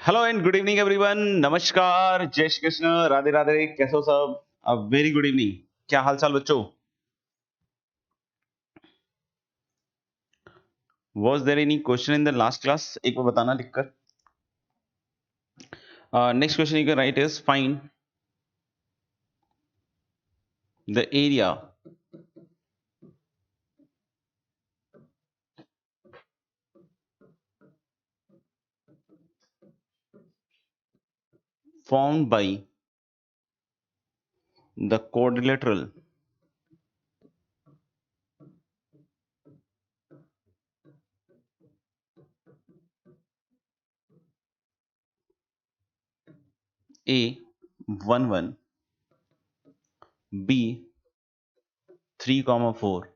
Hello and good evening everyone. नमस्कार, जय श्री कृष्ण, राधे राधे। कैसे हो सब? A very good evening. क्या हाल चाल बच्चों? Was there any question in the last class? एक बार बताना लिखकर। Next question you can write is find the area formed by the quadrilateral A11, B3, 4,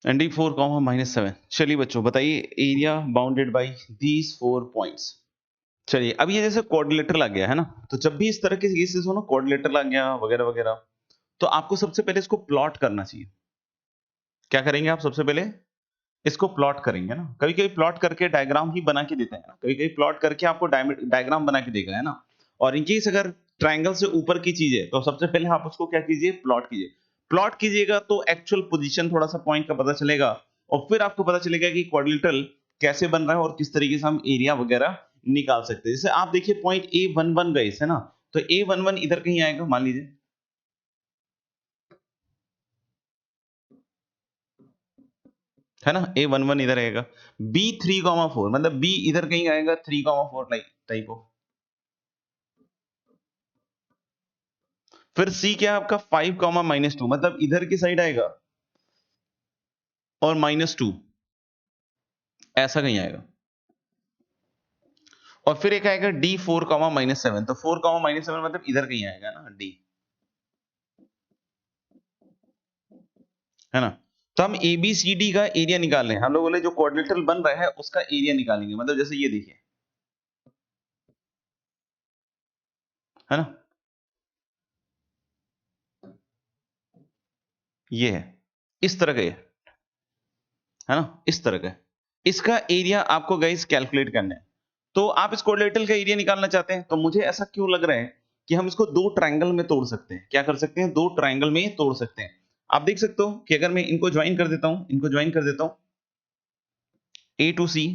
and D4, -7। चलिए बच्चों बताइए, area bounded by these 4 points. चलिए, अब ये जैसे क्वाड्रिलेटरल आ गया है ना, तो जब भी इस तरह के केसेस हो ना, क्वाड्रिलेटरल आ गया वगैरह वगैरह, तो आपको सबसे पहले इसको प्लॉट करना चाहिए। क्या करेंगे आप? सबसे पहले इसको प्लॉट करेंगे ना। कभी कभी प्लॉट करके डायग्राम ही बना के देते हैं ना, कभी कभी प्लॉट करके आपको डायग्राम बना के देगा, है ना। और इनकेस अगर ट्रायंगल से ऊपर की चीज है तो सबसे पहले आप उसको क्या कीजिए? प्लॉट कीजिए। प्लॉट कीजिएगा तो एक्चुअल पोजीशन थोड़ा सा पॉइंट का पता चलेगा, और फिर आपको पता चलेगा कि क्वाड्रिलेटरल कैसे बन रहा है और किस तरीके से हम एरिया वगैरह निकाल सकते हैं। जैसे आप देखिए पॉइंट A11 गए है ना, तो A11 इधर कहीं आएगा, मान लीजिए, है ना। A11 इधर आएगा। B3, 4 मतलब B इधर कहीं आएगा, 3, 4 टाइप ऑफ। फिर C क्या है आपका? 5, -2 मतलब इधर की साइड आएगा, और -2 ऐसा कहीं आएगा। और फिर एक आएगा D4, -7, तो 4, -7 मतलब इधर कहीं आएगा ना D, है ना। तो हम ABCD का एरिया निकाल रहे हैं। हम लोग बोले जो क्वाड्रिलेटरल बन रहा है उसका एरिया निकालेंगे। मतलब जैसे ये देखिए, है ना, ये है, इस तरह का ये, है ना, इस तरह का। इसका एरिया आपको गाइस कैलकुलेट करना है। तो आप इस क्वाड्रिलेटरल का एरिया निकालना चाहते हैं, तो मुझे ऐसा क्यों लग रहा है कि हम इसको दो ट्रायंगल में तोड़ सकते हैं। क्या कर सकते हैं? दो ट्रायंगल में तोड़ सकते हैं। आप देख सकते हो कि अगर मैं इनको ज्वाइन कर देता हूं, इनको ज्वाइन कर देता हूं, A टू C,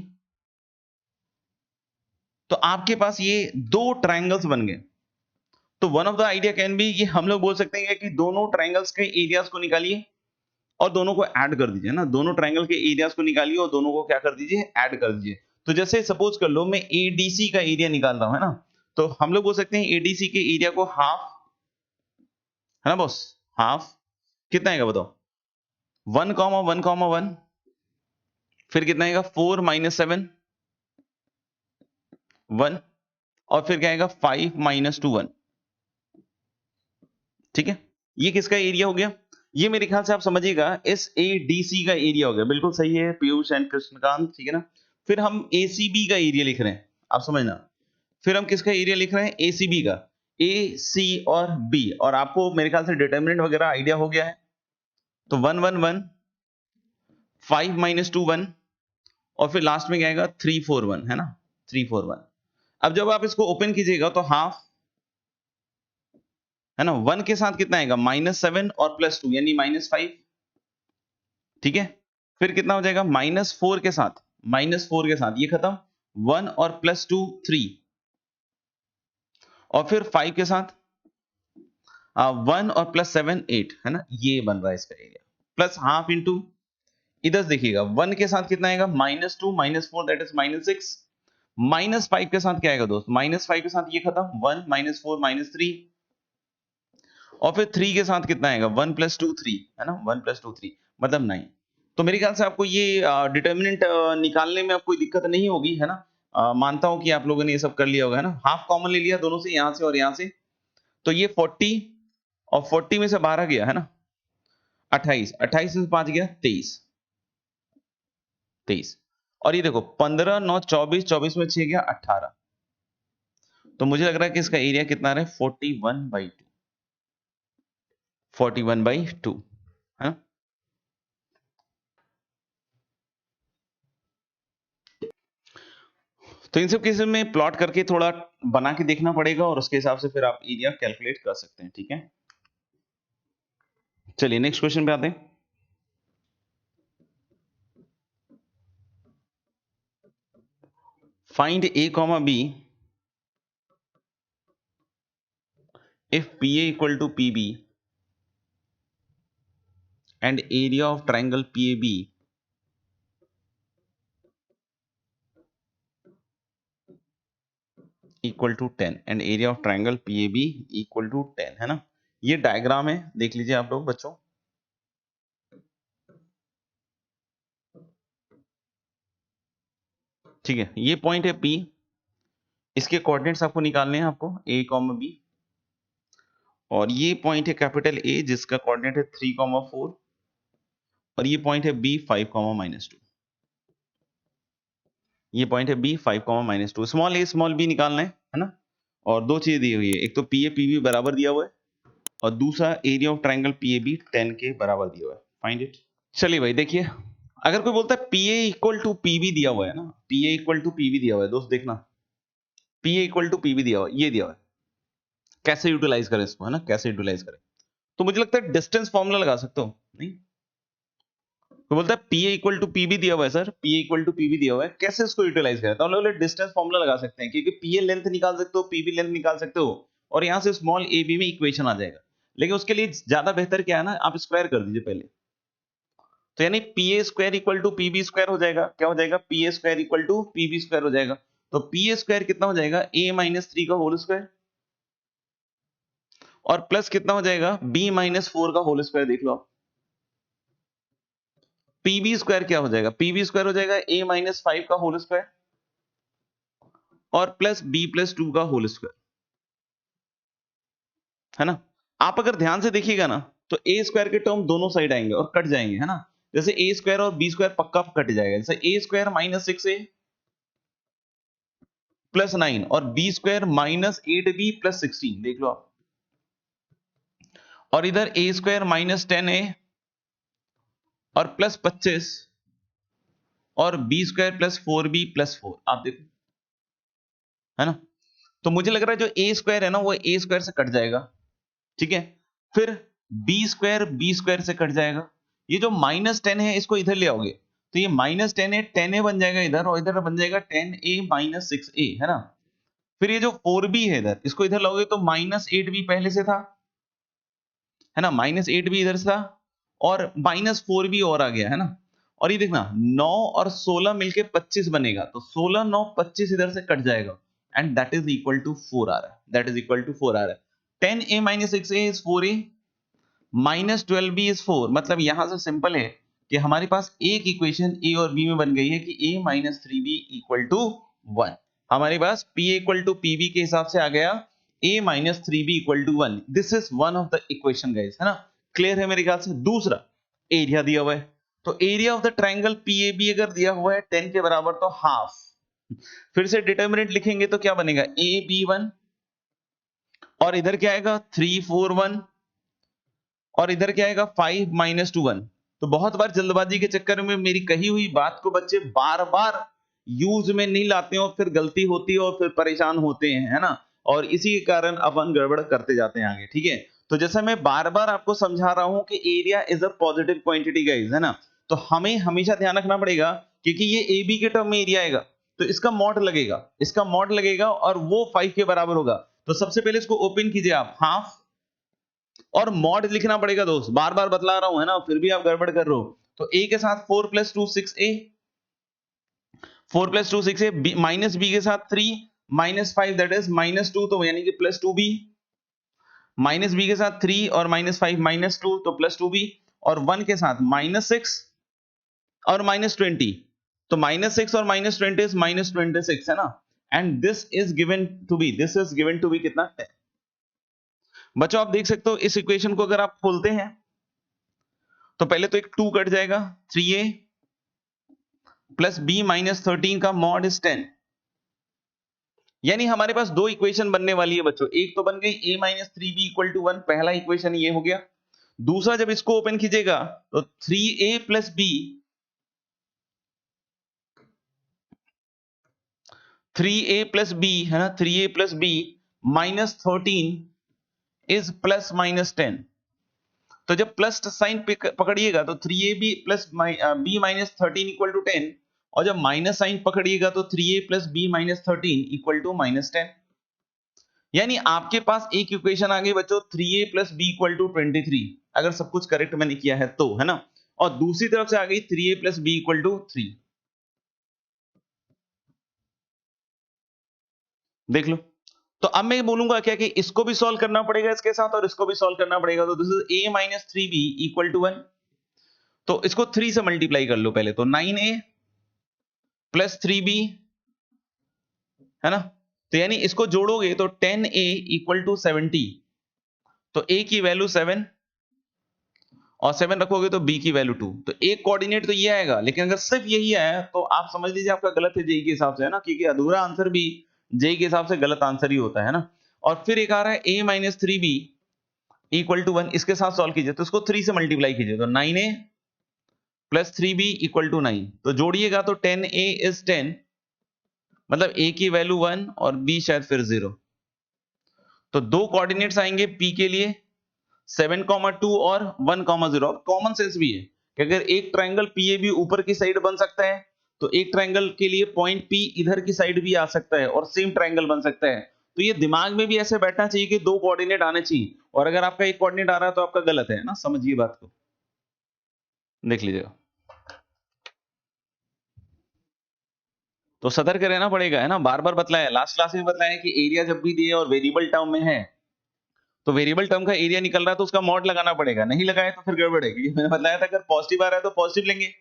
तो आपके पास ये दो ट्रायंगल्स बन गए। तो one of the idea can be, ये हम लोग बोल सकते हैं कि दोनों ट्रायंगल्स के एरियाज को निकालिए और दोनों को ऐड कर दीजिए ना। दोनों ट्रायंगल के एरियाज को निकालिए और दोनों को क्या कर दीजिए? ऐड कर दीजिए। तो जैसे सपोज कर लो मैं ADC का एरिया निकाल रहा हूं, है ना, तो हम लोग बोल सकते हैं ADC के एरिया को हाफ, है ना बॉस, हाफ। कितना आएगा बताओ? 1, 1, 1, फिर कितना आएगा? 4, -7, 1, और फिर क्या आएगा? 5, -2, 1। ठीक है, ये किसका एरिया हो गया? ये मेरे ख्याल से आप समझिएगा SADC का एरिया हो गया। बिल्कुल सही है पीयूष एंड कृष्णकांत, ठीक है ना। फिर हम ACB का एरिया लिख रहे हैं, आप समझना। फिर हम किसका एरिया लिख रहे हैं? ACB का। AC और B, और आपको मेरे ख्याल से डिटर्मिनेंट वगैरह आइडिया हो गया है। तो 1, 1, 1, 5, -2, 1, और फिर लास्ट में क्या आएगा? 3, 4, 1, है ना, 3, 4, 1। अब जब आप इसको ओपन कीजिएगा तो हाफ, है ना, 1 के साथ कितना आएगा? -7 और +2 यानी -5। ठीक है, फिर कितना हो जाएगा? -4 के साथ, -4 के साथ ये खत्म, 1 और +2 3, और फिर 5 के साथ 1 और +7 8, है ना। ये बन रहा है इसका एरिया। प्लस हाफ इंटू, इधर देखिएगा 1 के साथ कितना आएगा? -2 -4 दैट इज -6, -5 के साथ क्या आएगा दोस्त? -5 के साथ ये खत्म, 1 -4 -3, और फिर 3 के साथ कितना आएगा? 1 + 2 3, है ना, 1 + 2 3 मतलब 9। तो मेरे ख्याल से आपको ये डिटर्मिनेंट निकालने में अब कोई दिक्कत नहीं होगी, है ना। मानता हूं कि आप लोगों ने ये सब कर लिया होगा, है ना। हाफ कॉमन ले लिया दोनों से, यहां से और यहां से, तो ये 40, और 40 में से 12 गया, है ना, 28, 28 में से 5 गया 23, 23, और ये देखो 15 9 24, 24 में 6 गया 18, तो मुझे लग रहा है कि इसका एरिया कितना आ रहा है 41/2, 41/2 है। तो इन सब केसेस में प्लॉट करके थोड़ा बना के देखना पड़ेगा और उसके हिसाब से फिर आप एरिया कैलकुलेट कर सकते हैं, ठीक है। चलिए नेक्स्ट क्वेश्चन पे आते हैं। Find a, b if PA equal to PB and area of triangle PAB equal to 10 and area of triangle PAB equal to 10, है ना। ये डायग्राम है, देख लीजिए आप लोग बच्चों। ठीक है, ये पॉइंट है P, इसके कोऑर्डिनेट्स आपको निकालने हैं, आपको a, b, और ये पॉइंट है कैपिटल A जिसका कोऑर्डिनेट है 3, 4, और ये पॉइंट है B 5, -2। ये पॉइंट है B 5, -2। Small a small b निकालना है ना। और दो चीजें दी हुई है, एक तो PA PB बराबर दिया हुआ है और दूसरा एरिया ऑफ ट्रायंगल PAB 10 के बराबर दिया हुआ है। Find it. चलिए भाई देखिए, अगर कोई बोलता है PA इक्वल टू PB दिया हुआ है ना, PA इक्वल टू PB दिया हुआ है, दोस्त देखना, PA इक्वल टू PB दिया हुआ है, ये दिया हुआ है, कैसे यूटिलाइज करें इसको, है ना, कैसे यूटिलाइज करें। तो मुझे लगता है डिस्टेंस फॉर्मूला लगा सकते हो, नहीं? तो बोलता है PA इक्वल टू PB दिया हुआ है sir, PA equal to PB दिया हुआ है, कैसे इसको यूटिलाइज करें। तो हम लोग डिस्टेंस फॉर्मूला लगा सकते हैं, क्योंकि PA लेंथ निकाल सकते हो, PB लेंथ निकाल सकते हो, और यहां से स्मॉल ab में इक्वेशन आ जाएगा। लेकिन उसके लिए ज्यादा बेहतर क्या है ना, आप स्क्वायर कर दीजिए पहले। तो यानी PA square equal to PB square हो जाएगा। क्या हो जाएगा? PA square equal to PB square हो जाएगा। तो PA स्क्वायर कितना हो जाएगा? A-3 का होल स्क्वायर, और प्लस कितना हो जाएगा? B-4 का होल स्क्वायर। देख लो आप, PB स्क्वायर क्या हो जाएगा? PB स्क्वायर हो जाएगा A-5 का होल स्क्वायर और प्लस B+2 का होल स्क्वायर, है ना। आप अगर ध्यान से देखिएगा ना, तो A स्क्वायर के टर्म दोनों साइड आएंगे और कट जाएंगे, है ना। जैसे A स्क्वायर और B स्क्वायर पक्का कट जाएगा। जैसे A स्क्वायर -6A प्लस 9 और B स्क्वायर -8B प्लस 16, देख लो आप। और इधर A स्क्वायर -10A और प्लस 25 और B square plus 4B plus 4, आप देखो, है ना। तो मुझे लग रहा है जो A स्क्वायर है ना, वो A स्क्वायर से कट जाएगा, ठीक है। फिर B स्क्वायर से कट जाएगा। ये जो -10 है इसको इधर ले आओगे, तो ये -10 है, 10A बन जाएगा इधर, और इधर बन जाएगा 10A-6A, है ना। फिर ये जो 4B है इधर, इसको इधर लाओगे तो -8B पहले से था, है ना, -8B इधर से था, और -4B और आ गया, है ना। और ये देखना, 9 और 16 मिलके 25 बनेगा, तो 16, 9, 25 इधर से कट जाएगा, and that is equal to 4 आ रहा है, दैट इज इक्वल टू 4 आ रहा है। 10A-6A is 4A, -12B is 4। मतलब यहां से सिंपल है कि हमारे पास एक इक्वेशन A और B में बन गई है कि A-3B इक्वल टू 1। हमारे पास PA इक्वल टू PB के हिसाब से आ गया A-3B equal to 1। This is one of the equation guys, है ना। क्लियर है मेरे ख्याल से। दूसरा, एरिया दिया हुआ है, तो area of the triangle PAB अगर दिया हुआ है 10 के बराबर, तो हाफ। फिर से डिटरमिनेंट लिखेंगे तो क्या बनेगा? AB1, और इधर क्या आएगा? 3, 4, 1, और इधर क्या आएगा? 5, -2, 1। तो बहुत बार जल्दबाजी के चक्कर में मेरी कही हुई बात को बच्चे बार बार यूज में नहीं लाते हैं, और फिर गलती होती है और फिर परेशान होते हैं, है ना। और इसी के कारण अपन गड़बड़ करते जाते हैं आगे, ठीक है। तो जैसा मैं बार बार आपको समझा रहा हूं कि area is a positive quantity guys, है ना। तो हमें हमेशा ध्यान रखना पड़ेगा, क्योंकि ये AB के टर्म में एरिया आएगा, तो इसका मॉड लगेगा, इसका मॉड लगेगा, और वो 5 के बराबर होगा। तो सबसे पहले इसको ओपन कीजिए आप, हाफ, और मॉड लिखना पड़ेगा दोस्त, बार बार बतला रहा हूं, है ना, फिर भी आप गड़बड़ कर रहे हो। तो A के साथ 4 + 2 6A, 4 + 2 6A, -B के साथ 3 -5 दैट इज -2, तो यानी कि +2B, -B के साथ 3 और -5 -2, तो +2B, और 1 के साथ -6 और -20, तो -6 और -20 इज -26, है ना। And this is given to be, this is given to be कितना? 10। बच्चों आप देख सकते हो, इस इक्वेशन को अगर आप खोलते हैं तो पहले तो एक 2 कट जाएगा, 3A प्लस B -13 का मॉड इज 10, यानी हमारे पास दो इक्वेशन बनने वाली है बच्चों। एक तो बन गई a minus three B equal to 1, पहला इक्वेशन ये हो गया। दूसरा जब इसको ओपन कीजिएगा तो 3a plus B, 3a plus B है ना, 3a plus b minus 13 is plus minus 10। तो जब प्लस साइन पकड़िएगा तो 3ab plus b minus 13 equal to 10, और जब माइनस साइन पकड़िएगा तो 3a plus b minus 13 equal to minus 10। यानी आपके पास एक इक्वेशन आ गई बच्चों 3a plus B equal to 23, अगर सब कुछ करेक्ट मैंने किया है तो, है ना। और दूसरी तरफ से आ गई 3a plus B equal to 3। देख लो। तो अब मैं बोलूंगा क्या कि इसको भी सॉल्व करना पड़ेगा इसके साथ, और इसको भी सॉल्व करना पड़ेगा। तो this is a minus three B equal to 1। तो इसको 3 से मल्टीप्लाई कर लो पहले, तो 9a प्लस 3b, है ना। तो यानी इसको जोड़ोगे तो 10a इक्वल टू 70। तो a की वैल्यू 7 और 7 रखोगे तो b की वैल्यू 2। तो एक कोऑर्डिनेट तो ये आएगा, लेकिन अगर सिर्फ यही आया तो आप समझ लीजिए आपका गलत है जेई के हिसाब से, है ना, क्योंकि अधूरा आंसर भी जेई के हिसाब से गलत आंसर ही होता है ना। और फिर एक आ रहा है a minus three B equal to 1, इसके साथ सॉल्व कीजिए तो इसको 3 से मल्टीप्लाई कीजिए तो 9a plus 3b equal to 9। तो जोड़िएगा तो 10a इज 10, मतलब a की वैल्यू 1 और b शायद फिर 0। तो दो कोऑर्डिनेट्स आएंगे p के लिए 7,2 और 1,0। कॉमन सेंस भी है कि अगर एक ट्रायंगल PAB ऊपर की साइड बन सकता है तो एक ट्रायंगल के लिए पॉइंट P इधर की साइड भी आ सकता है और सेम ट्रायंगल बन सकता है। तो ये दिमाग में भी ऐसे बैठना चाहिए कि दो कोऑर्डिनेट आने चाहिए, और अगर आपका एक कोऑर्डिनेट आ रहा है तो आपका गलत है ना, समझिए बात को। देख लीजिएगा। तो सतर्क रहना पड़ेगा, है ना। बार बार बतलाया, लास्ट क्लास में बताया कि एरिया जब भी दिए और वेरिएबल टर्म में है तो वेरिएबल टर्म का एरिया निकल रहा है तो उसका मॉड लगाना पड़ेगा, नहीं लगाए तो फिर गड़बड़ है। क्योंकि मैंने बताया था अगर पॉजिटिव आ रहा है तो पॉजिटिव लेंगे,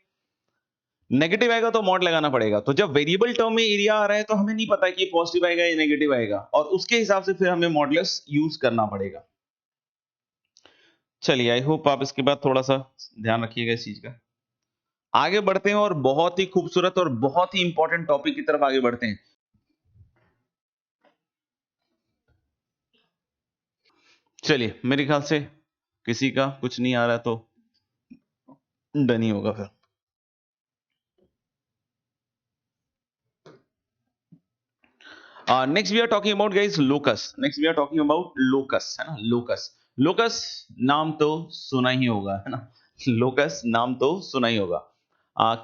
नेगेटिव आएगा तो मॉड लगाना पड़ेगा। तो जब वेरिएबल टर्म में एरिया आ रहा है तो हमें नहीं पता कि पॉजिटिव आएगा या नेगेटिव आएगा, और उसके हिसाब से फिर हमें मॉडुलस यूज करना पड़ेगा। चलिए, आई होप आप इसके बाद थोड़ा सा ध्यान रखिएगा इस चीज का। आगे बढ़ते हैं और बहुत ही खूबसूरत और बहुत ही इंपॉर्टेंट टॉपिक की तरफ आगे बढ़ते हैं। चलिए, मेरे ख्याल से किसी का कुछ नहीं आ रहा तो डन ही होगा फिर। Next we are talking about guys locus. Next we are talking about locus, है ना। लोकस, लोकस नाम तो सुना ही होगा, है ना। लोकस नाम तो सुना ही होगा।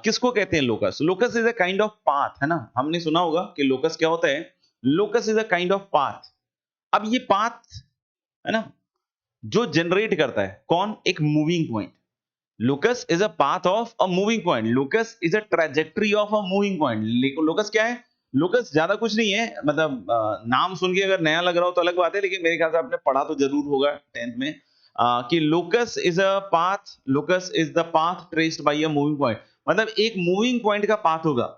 किसको कहते हैं locus? Locus is a kind of path, है ना। हमने सुना होगा कि लोकस क्या होता है। Locus is a kind of path. अब ये पाथ, है ना, जो जनरेट करता है कौन? एक moving point. Locus is a path of a moving point. Locus is a trajectory of a moving point. Locus क्या है? लोकस ज्यादा कुछ नहीं है, मतलब नाम सुन के अगर नया लग रहा हो तो अलग बात है, लेकिन मेरे ख्याल से आपने पढ़ा तो जरूर होगा 10th में कि locus is a path, locus is the path traced by a moving point. मतलब एक मूविंग पॉइंट का पाथ होगा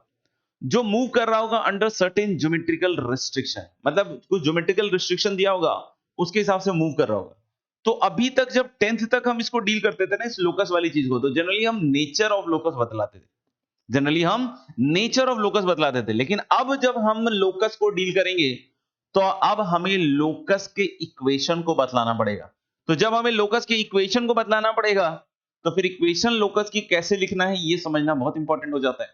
जो मूव कर रहा होगा अंडर सर्टेन ज्योमेट्रिकल रिस्ट्रिक्शन, मतलब कुछ ज्योमेट्रिकल रिस्ट्रिक्शन दिया होगा उसके हिसाब से मूव कर रहा होगा। तो अभी तक जब 10th तक हम इसको डील करते थे ना, इस लोकस वाली चीज को, तो जनरली हम नेचर ऑफ लोकस बतलाते थे। जनरली हम नेचर ऑफ लोकस बतलाते थे, लेकिन अब जब हम लोकस को डील करेंगे तो अब हमें लोकस के इक्वेशन को बतलाना पड़ेगा। तो जब हमें लोकस के इक्वेशन को बतलाना पड़ेगा तो फिर इक्वेशन लोकस की कैसे लिखना है ये समझना बहुत इंपॉर्टेंट हो जाता है।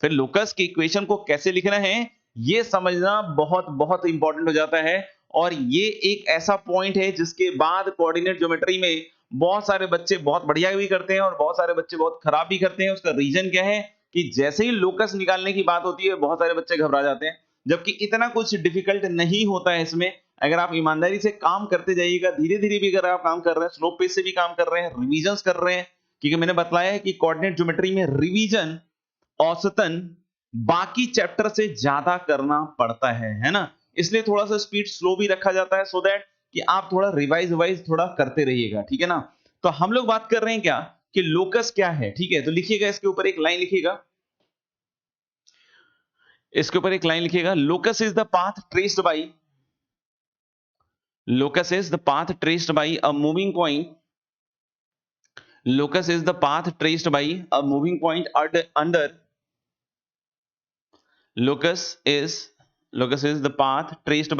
फिर लोकस के इक्वेशन को कैसे लिखना है ये समझना बहुत बहुत इंपॉर्टेंट हो जाता है। और ये एक ऐसा पॉइंट है जिसके बाद कोऑर्डिनेट ज्योमेट्री में बहुत सारे बच्चे बहुत बढ़िया भी करते हैं और बहुत सारे बच्चे बहुत खराब भी करते हैं। उसका रीजन क्या है कि जैसे ही लोकस निकालने की बात होती है बहुत सारे बच्चे घबरा जाते हैं, जबकि इतना कुछ डिफिकल्ट नहीं होता है इसमें। अगर आप ईमानदारी से काम करते जाइएगा, धीरे धीरे भी अगर आप काम कर रहे हैं, स्लो पेस से भी काम कर रहे हैं, रिविजन कर रहे हैं, क्योंकि मैंने बताया है कि कोऑर्डिनेट ज्योमेट्री में रिवीजन औसतन बाकी चैप्टर से ज्यादा करना पड़ता है ना। इसलिए थोड़ा सा स्पीड स्लो भी रखा जाता है सो दैट कि आप थोड़ा रिवाइज वाइज थोड़ा करते रहिएगा, ठीक है ना। तो हम लोग बात कर रहे हैं क्या कि लोकस क्या है, ठीक है। तो लिखिएगा इसके ऊपर एक लाइन लिखिएगा, इसके ऊपर एक लाइन लिखिएगा, locus is the path traced by, locus is the path traced by a moving point, locus is the path traced by a moving point under, locus is locus is the path traced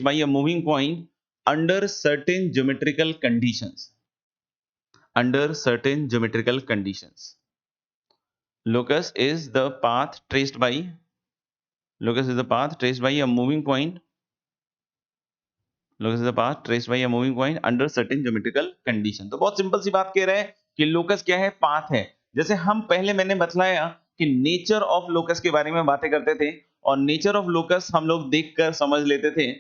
by a moving point under certain geometrical conditions. Locus is the path traced by a moving point under certain geometrical condition. तो बहुत simple सी बात कह रहा है कि locus क्या है, path है। जैसे हम पहले मैंने बतलाया कि नेचर ऑफ लोकस के बारे में बातें करते थे और नेचर ऑफ लोकस हम लोग देखकर समझ लेते थे,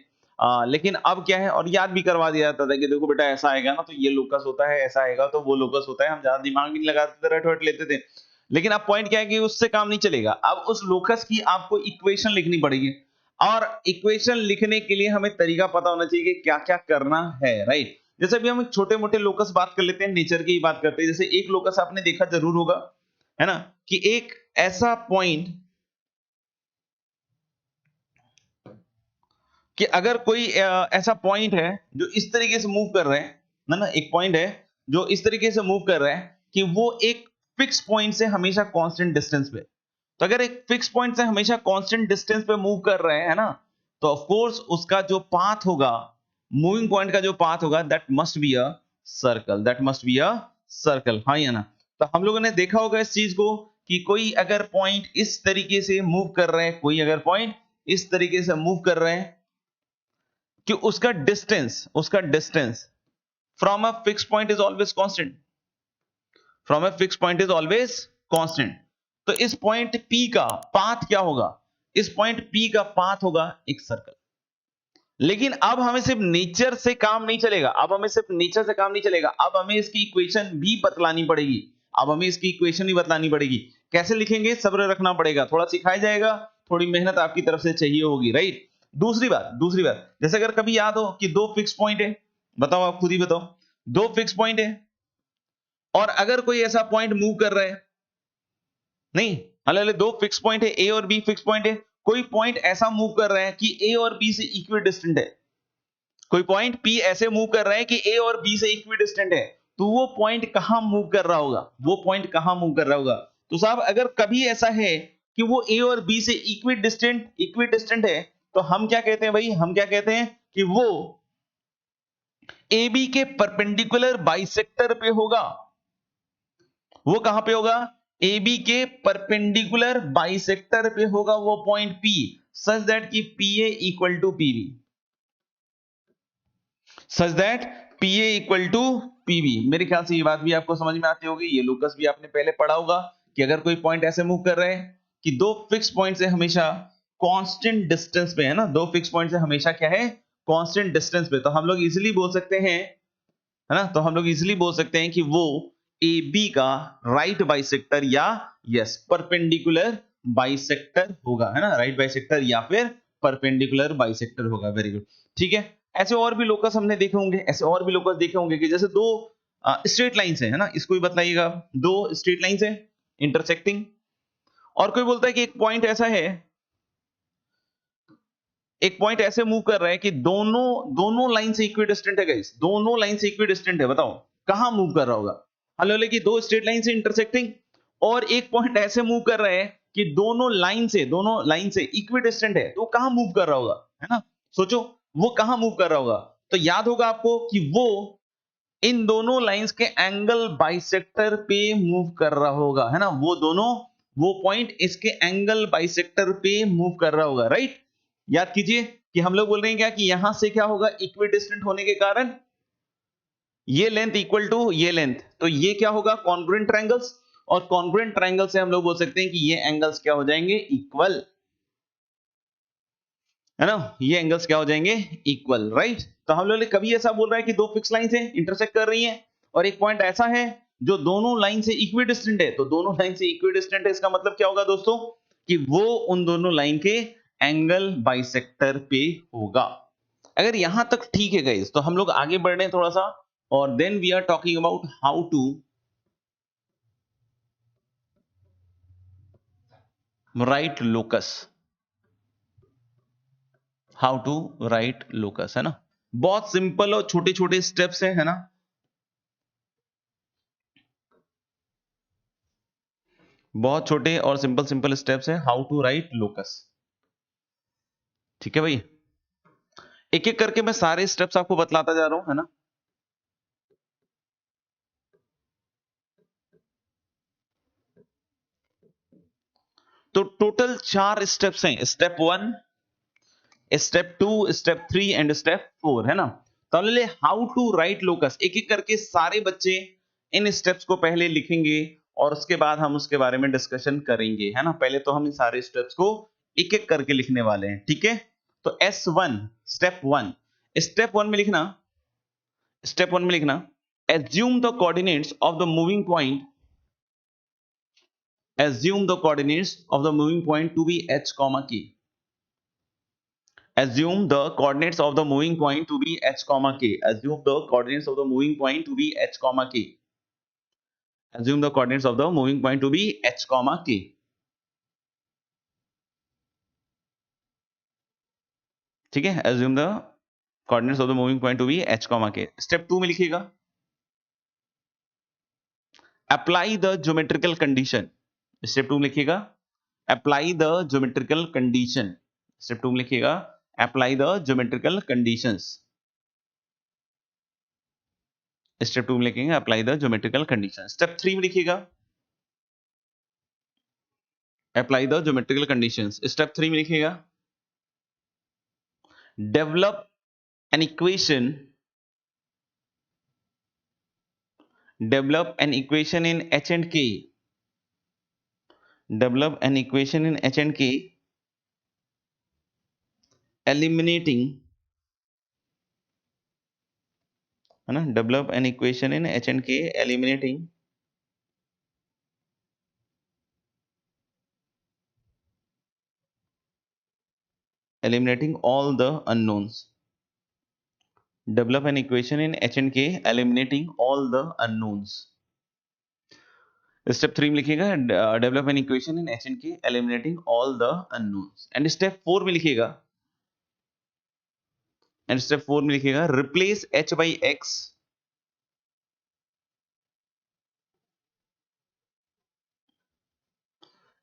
लेकिन अब क्या है, और याद भी करवा दिया जाता था कि देखो बेटा ऐसा आएगा ना तो ये लोकस होता है, ऐसा आएगा तो वो लोकस होता है। हम ज्यादा दिमाग भी नहीं लगाते थे, रट लेते थे। लेकिन अब पॉइंट क्या है कि उससे काम नहीं चलेगा। अब उस लोकस की आपको इक्वेशन लिखनी पड़ेगी और इक्वेशन लिखने के लिए हमें तरीका पता होना चाहिए कि क्या क्या करना है, राइट। जैसे अभी हम एक छोटे मोटे लोकस बात कर लेते हैं, नेचर की बात करते हैं। जैसे एक लोकस आपने देखा जरूर होगा, है ना, कि एक ऐसा पॉइंट कि अगर कोई ऐसा पॉइंट है जो इस तरीके से मूव कर रहे हैं ना, एक पॉइंट है जो इस तरीके से मूव कर रहा है कि वो एक फिक्स पॉइंट से हमेशा कांस्टेंट डिस्टेंस पे। तो अगर एक फिक्स पॉइंट से हमेशा कांस्टेंट डिस्टेंस पे मूव कर रहे हैं ना, तो ऑफ कोर्स उसका जो पाथ होगा, मूविंग पॉइंट का जो पाथ होगा, that must be a circle. हाँ या ना। तो हम लोगों ने देखा होगा इस चीज को कि कोई अगर पॉइंट इस तरीके से मूव कर रहे हैं, कोई अगर पॉइंट इस तरीके से मूव कर रहे हैं कि उसका distance from a fix point is always constant. तो इस पॉइंट P का पाथ क्या होगा? इस पॉइंट P का पाथ होगा एक सर्कल। लेकिन अब हमें सिर्फ नेचर से काम नहीं चलेगा, अब हमें इसकी इक्वेशन भी बतलानी पड़ेगी। कैसे लिखेंगे, सब्र रखना पड़ेगा, थोड़ा सिखाया जाएगा, थोड़ी मेहनत आपकी तरफ से चाहिए होगी, राइट। दूसरी बात, जैसे अगर कभी याद हो कि दो फिक्स पॉइंट है, बताओ आप खुद ही बताओ, दो फिक्स पॉइंट है और अगर कोई ऐसा पॉइंट मूव कर रहा है, नहीं हालांकि दो फिक्स पॉइंट है, ए और बी फिक्स पॉइंट है, कोई पॉइंट ऐसा मूव कर रहा है कि ए और बी से इक्वी डिस्टेंट है, कोई पॉइंट P ऐसे मूव कर रहा है कि A और B से इक्वी डिस्टेंट है, तो वो पॉइंट कहां मूव कर रहा होगा? तो साहब अगर कभी ऐसा है कि वो A और B से इक्वी डिस्टेंट है, तो हम क्या कहते हैं भाई, कि वो AB के परपेंडिकुलर बाइसेक्टर पे होगा। वो कहां पे होगा? AB के परपेंडिकुलर बाइसेक्टर पे होगा वो पॉइंट P, सच दैट कि PA इक्वल टू PB, मेरे ख्याल से ये बात भी आपको समझ में आती होगी। ये लोकस भी आपने पहले पढ़ा होगा कि अगर कोई पॉइंट ऐसे मूव कर रहे हैं कि दो फिक्स पॉइंट से हमेशा कांस्टेंट डिस्टेंस पे है ना, दो फिक्स पॉइंट से हमेशा क्या है, कांस्टेंट डिस्टेंस पे, तो हम लोग इजीली बोल सकते हैं, है ना, कि वो AB का राइट बाइसेक्टर या परपेंडिकुलर बाइसेक्टर होगा, है ना, राइट बाइसेक्टर या फिर परपेंडिकुलर बाइसेक्टर होगा। वेरी गुड, ठीक है। ऐसे और भी लोकस हमने देखे होंगे, कि जैसे दो स्ट्रेट लाइंस है ना, इसको भी बताइएगा, दो स्ट्रेट लाइंस है इंटरसेक्टिंग, और कोई बोलता है कि एक पॉइंट ऐसे मूव कर रहा है कि दोनों लाइन से इक्विडिस्टेंट है गाइस, बताओ कहां मूव कर रहा होगा? हेलो, लेकिन दो स्ट्रेट लाइन से इंटरसेक्टिंग और एक पॉइंट ऐसे मूव कर रहे हैं कि दोनों लाइन से इक्विडिस्टेंट है, तो कहां मूव कर रहा होगा, है ना? सोचो वो कहां मूव कर रहा होगा। तो याद होगा आपको कि वो इन दोनों लाइंस के एंगल बाइसेक्टर पे मूव कर रहा होगा, है ना, वो पॉइंट इसके एंगल बाइसेक्टर पे मूव कर रहा होगा, राइट। याद कीजिए कि हम लोग बोल रहे हैं क्या, कि यहां से क्या होगा, इक्विडिस्टेंट होने के कारण ये लेंथ इक्वल टू ये लेंथ, तो ये क्या होगा, कॉन्ग्रुएंट ट्रायंगल्स, और कॉन्ग्रुएंट ट्रायंगल से हम लोग बोल सकते हैं कि ये एंगल्स क्या हो जाएंगे, इक्वल, है ना, ये एंगल्स क्या हो जाएंगे, इक्वल, राइट। तो हम लोग कभी ऐसा बोल रहा है कि दो फिक्स लाइन से इंटरसेक्ट कर रही हैं और एक पॉइंट ऐसा है जो दोनों लाइन से इक्विडिस्टेंट है, तो दोनों लाइन से इक्विडिस्टेंट है, इसका मतलब क्या होगा दोस्तों, कि वो उन दोनों लाइन के एंगल बाइसेक्टर पे होगा। अगर यहां तक ठीक है गाइस, तो हम लोग आगे बढ़ रहे हैं थोड़ा सा, और then we are talking about how to write locus, है ना। बहुत सिंपल और छोटे छोटे स्टेप्स है ना, बहुत छोटे और सिंपल सिंपल स्टेप्स है हाउ टू राइट लोकस। ठीक है भाई, एक एक करके मैं सारे स्टेप्स आपको बतलाता जा रहा हूं, है ना। तो टोटल 4 स्टेप्स हैं, step 1, step 2, step 3 and step 4, है ना। तो ले हाउ टू राइट लोकस, एक एक करके सारे बच्चे इन स्टेप्स को पहले लिखेंगे और उसके बाद हम उसके बारे में डिस्कशन करेंगे, है ना। पहले तो हम इन सारे स्टेप्स को एक एक करके लिखने वाले हैं, ठीक है। तो S1, स्टेप 1, स्टेप 1 में लिखना, स्टेप 1 में लिखना, assume the coordinates of the moving point, assume the coordinates of the moving point to be h comma k, assume the coordinates of the moving point to be h comma k, assume the coordinates of the moving point to be h comma k, assume the coordinates of the moving point to be h comma k। ठीक है, assume the coordinates of the moving point to be h comma k। Step 2 में लिखिएगा, apply the geometrical condition, step 2 में लिखिएगा apply the geometrical condition, step 2 में लिखिएगा apply the geometrical conditions, step 2 में लिखेंगे apply the geometrical conditions। Step 3 में लिखिएगा apply the geometrical conditions, step 3 में लिखिएगा develop an equation, develop an equation in h and k, develop an equation in h and k eliminating, है ना, develop an equation in h and k eliminating all the unknowns, develop an equation in h and k eliminating all the unknowns। Step 3 में लिखिएगा develop an equation in H and K eliminating all the unknowns. And step 4 में लिखिएगा, and step 4 में लिखिएगा replace h by X,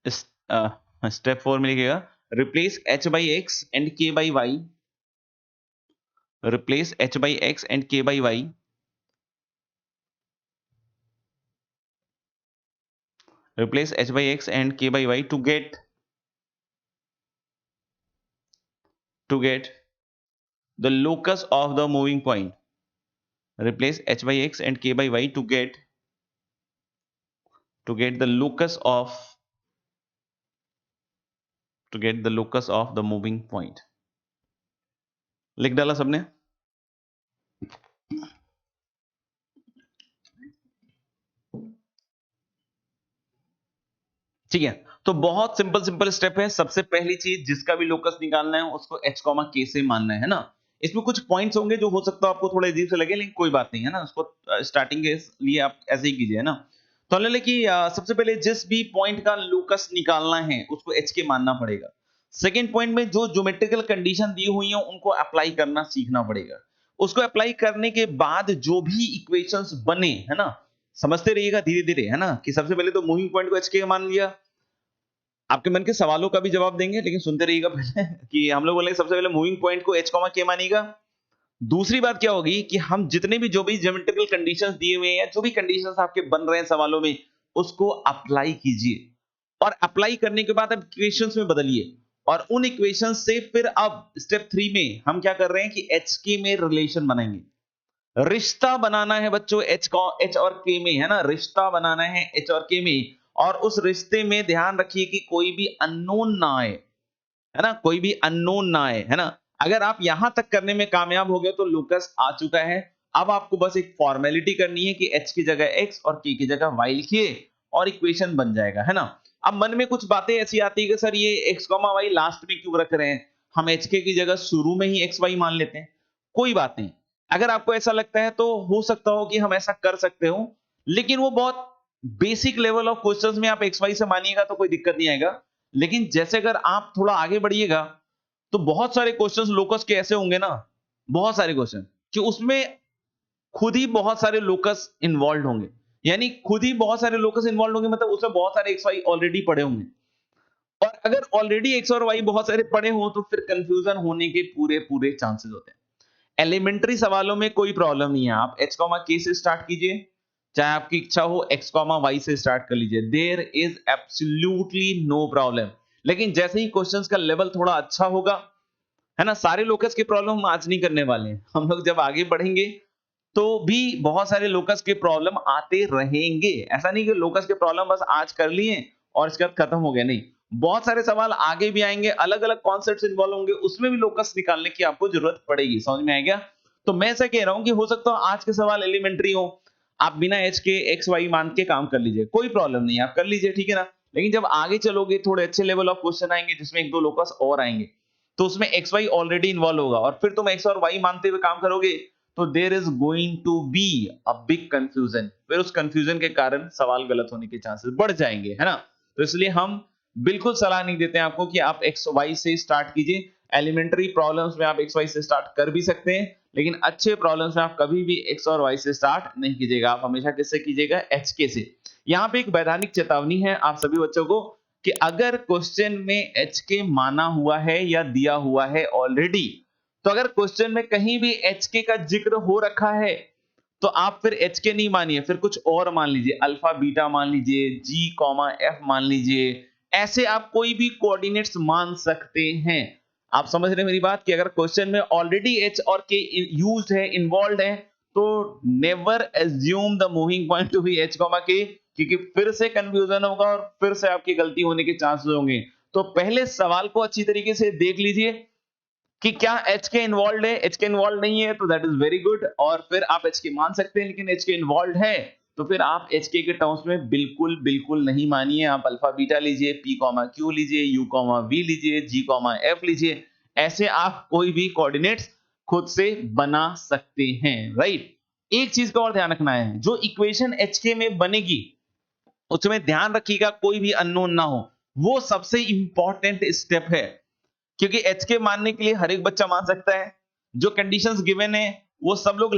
step 4 में लिखिएगा replace h by X and k by Y, replace h by X and k by Y, replace h by x and k by y to get the locus of the moving point, replace h by x and k by y to get the locus of the moving point। लिख डाला सबने। ठीक है, तो बहुत simple simple step है। सबसे पहली चीज, जिसका भी लोकस निकालना है उसको h कॉमा k से मानना है ना। इसमें कुछ पॉइंट्स होंगे जो हो सकता है आपको थोड़ा अजीब से लगे, लेकिन कोई बात नहीं, है ना। उसको स्टार्टिंग के लिए आप ऐसे ही कीजिए, है ना। तो ले कि सबसे पहले जिस भी पॉइंट का लोकस निकालना है उसको h के मानना पड़ेगा। सेकेंड पॉइंट में जो ज्योमेट्रिकल कंडीशन दी हुई है उनको अप्लाई करना सीखना पड़ेगा। उसको अप्लाई करने के बाद जो भी इक्वेशंस बने, है ना, समझते रहिएगा धीरे धीरे, है ना, कि सबसे पहले तो मूविंग पॉइंट को h के मान लिया। आपके मन के सवालों का भी जवाब देंगे, लेकिन सुनते रहिएगा पहले कि हम लोग बोलेंगे सबसे पहले मूविंग पॉइंट को h k मानिएगा। दूसरी बात क्या होगी कि हम जितने भी जो भी ज्योमेट्रिकल कंडीशंस दिए हुए हैं, जो भी कंडीशंस आपके बन रहे हैं सवालों में, उसको अप्लाई कीजिए और अप्लाई करने के बाद अब इक्वेशंस में बदलिए और उन इक्वेशंस से फिर अब स्टेप 3 में हम क्या कर रहे हैं कि h में रिलेशन बनाएंगे। रिश्ता बनाना है बच्चों h और k में, है ना, रिश्ता बनाना है h और k में। और उस रिश्ते में ध्यान रखिए कि कोई भी अननोन ना आए, है ना, कोई भी अननोन ना आए, है ना। अगर आप यहां तक करने में कामयाब हो गए तो लोकस आ चुका है। अब आपको बस एक फॉर्मेलिटी करनी है कि h की जगह x और k की जगह y लिखिए और इक्वेशन बन जाएगा, है ना। अब मन में कुछ बातें ऐसी आती है कि सर ये x, y लास्ट में क्यों रख रहे हैं, हम hk की जगह शुरू में ही xy मान लेते हैं। कोई बात नहीं, अगर आपको ऐसा लगता है तो हो सकता हो कि हम ऐसा कर सकते हो, लेकिन वो बहुत बेसिक लेवल ऑफ क्वेश्चंस में आप xy से मानिएगा तो कोई दिक्कत नहीं आएगा। लेकिन जैसे अगर आप थोड़ा आगे बढ़िएगा तो बहुत सारे क्वेश्चंस लोकस के ऐसे होंगे ना, बहुत सारे क्वेश्चन कि उसमें खुद ही बहुत सारे लोकस इन्वॉल्व होंगे। यानी खुद ही बहुत सारे लोकस इन्वॉल्व होंगे, मतलब उसमें बहुत सारे एक्स वाई ऑलरेडी पड़े होंगे। और अगर ऑलरेडी एक्स और वाई बहुत सारे पड़े हो तो फिर कंफ्यूजन होने के पूरे पूरे चांसेस होते हैं। एलिमेंट्री सवालों में कोई प्रॉब्लम नहीं है, आप h k से स्टार्ट कीजिए, चाहे आपकी इच्छा हो x y से स्टार्ट कर लीजिए, there is absolutely no problem. लेकिन जैसे ही क्वेश्चंस का लेवल थोड़ा अच्छा होगा, है ना, सारे लोकस की प्रॉब्लम हम आज नहीं करने वाले हैं, हम लोग जब आगे बढ़ेंगे तो भी बहुत सारे लोकस के प्रॉब्लम आते रहेंगे। ऐसा नहीं कि लोकस के प्रॉब्लम बस आज कर लिए और इसके बाद खत्म हो गया, नहीं, बहुत सारे सवाल आगे भी आएंगे, अलग अलग कॉन्सेप्ट्स इन्वॉल्व होंगे, उसमें भी लोकस निकालने की आपको जरूरत पड़ेगी। समझ में आएगा? तो मैं ऐसा कह रहा हूं कि हो सकता है आज के सवाल एलिमेंट्री हो, आप बिना एच के एक्स वाई मान के काम कर लीजिए, कोई प्रॉब्लम नहीं, आप कर लीजिए, ठीक है ना। लेकिन जब आगे चलोगे थोड़े अच्छे लेवल ऑफ क्वेश्चन आएंगे जिसमें एक दो लोकस और आएंगे, तो उसमें एक्स वाई ऑलरेडी इन्वॉल्व होगा और फिर तुम एक्स और वाई मानते हुए काम करोगे, तो there is going to be a big confusion. फिर उस कंफ्यूजन के कारण सवाल गलत होने के चांसेस बढ़ जाएंगे, है ना। तो इसलिए हम बिल्कुल सलाह नहीं देते हैं आपको कि आप एक्स वाई से स्टार्ट कीजिए। एलिमेंट्री प्रॉब्लम्स में आप एक्स वाई से स्टार्ट कर भी सकते हैं, लेकिन अच्छे प्रॉब्लम्स में आप कभी भी एक्स और वाई से स्टार्ट नहीं कीजिएगा, आप हमेशा किससे कीजिएगा? एच के से। यहाँ पे एक वैधानिक चेतावनी है आप सभी बच्चों को कि अगर क्वेश्चन में एच के माना हुआ है या दिया हुआ है ऑलरेडी, तो अगर क्वेश्चन में कहीं भी एच के का जिक्र हो रखा है तो आप फिर एच के नहीं मानिए, फिर कुछ और मान लीजिए, अल्फा बीटा मान लीजिए, जी कॉमा एफ मान लीजिए, ऐसे आप कोई भी कोऑर्डिनेट्स मान सकते हैं। आप समझ रहे हैं मेरी बात कि अगर क्वेश्चन में ऑलरेडी एच और के यूज्ड है, इन्वॉल्व है, तो never assume the moving point to be h comma k, क्योंकि फिर से कंफ्यूजन होगा और फिर से आपकी गलती होने के चांसेस होंगे। तो पहले सवाल को अच्छी तरीके से देख लीजिए कि क्या एच के इन्वॉल्व है, एच के इन्वॉल्व नहीं है तो दैट इज वेरी गुड, और फिर आप एच के मान सकते हैं, लेकिन एच के इन्वॉल्व है तो फिर आप एच के टर्म्स में बिल्कुल बिल्कुल नहीं मानिए। आप अल्फा बीटा लीजिए, पी कॉमा क्यू लीजिए, यू कॉमा वी लीजिए, जी कॉमा एफ लीजिए, ऐसे आप कोई भी कोऑर्डिनेट्स खुद से बना सकते हैं, राइट। एक चीज का और ध्यान रखना है, जो इक्वेशन एच के में बनेगी उसमें ध्यान रखिएगा कोई भी अननोन ना हो, वो सबसे इंपॉर्टेंट स्टेप है, क्योंकि एच के मानने के लिए हर एक बच्चा मान सकता है, जो कंडीशंस गिवन है वो सब लोग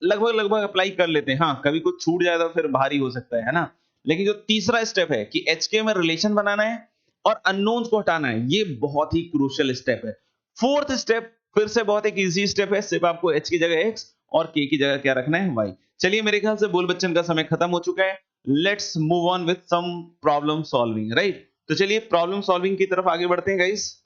लगभग लगभग अप्लाई कर लेते हैं। हाँ, कभी कुछ छूट जाए तो फिर भारी हो सकता है ना। लेकिन जो तीसरा स्टेप है कि एच के में रिलेशन बनाना है और अननोन्स को हटाना है, ये बहुत ही क्रूशियल स्टेप है। फोर्थ स्टेप फिर से बहुत एक इजी स्टेप है, सिर्फ आपको एच की जगह एक्स और के की जगह क्या रखना है? वाई। चलिए, मेरे ख्याल से बोल बच्चन का समय खत्म हो चुका है, let's move on with some problem solving, right. तो चलिए प्रॉब्लम सॉल्विंग की तरफ आगे बढ़ते हैं गाइस।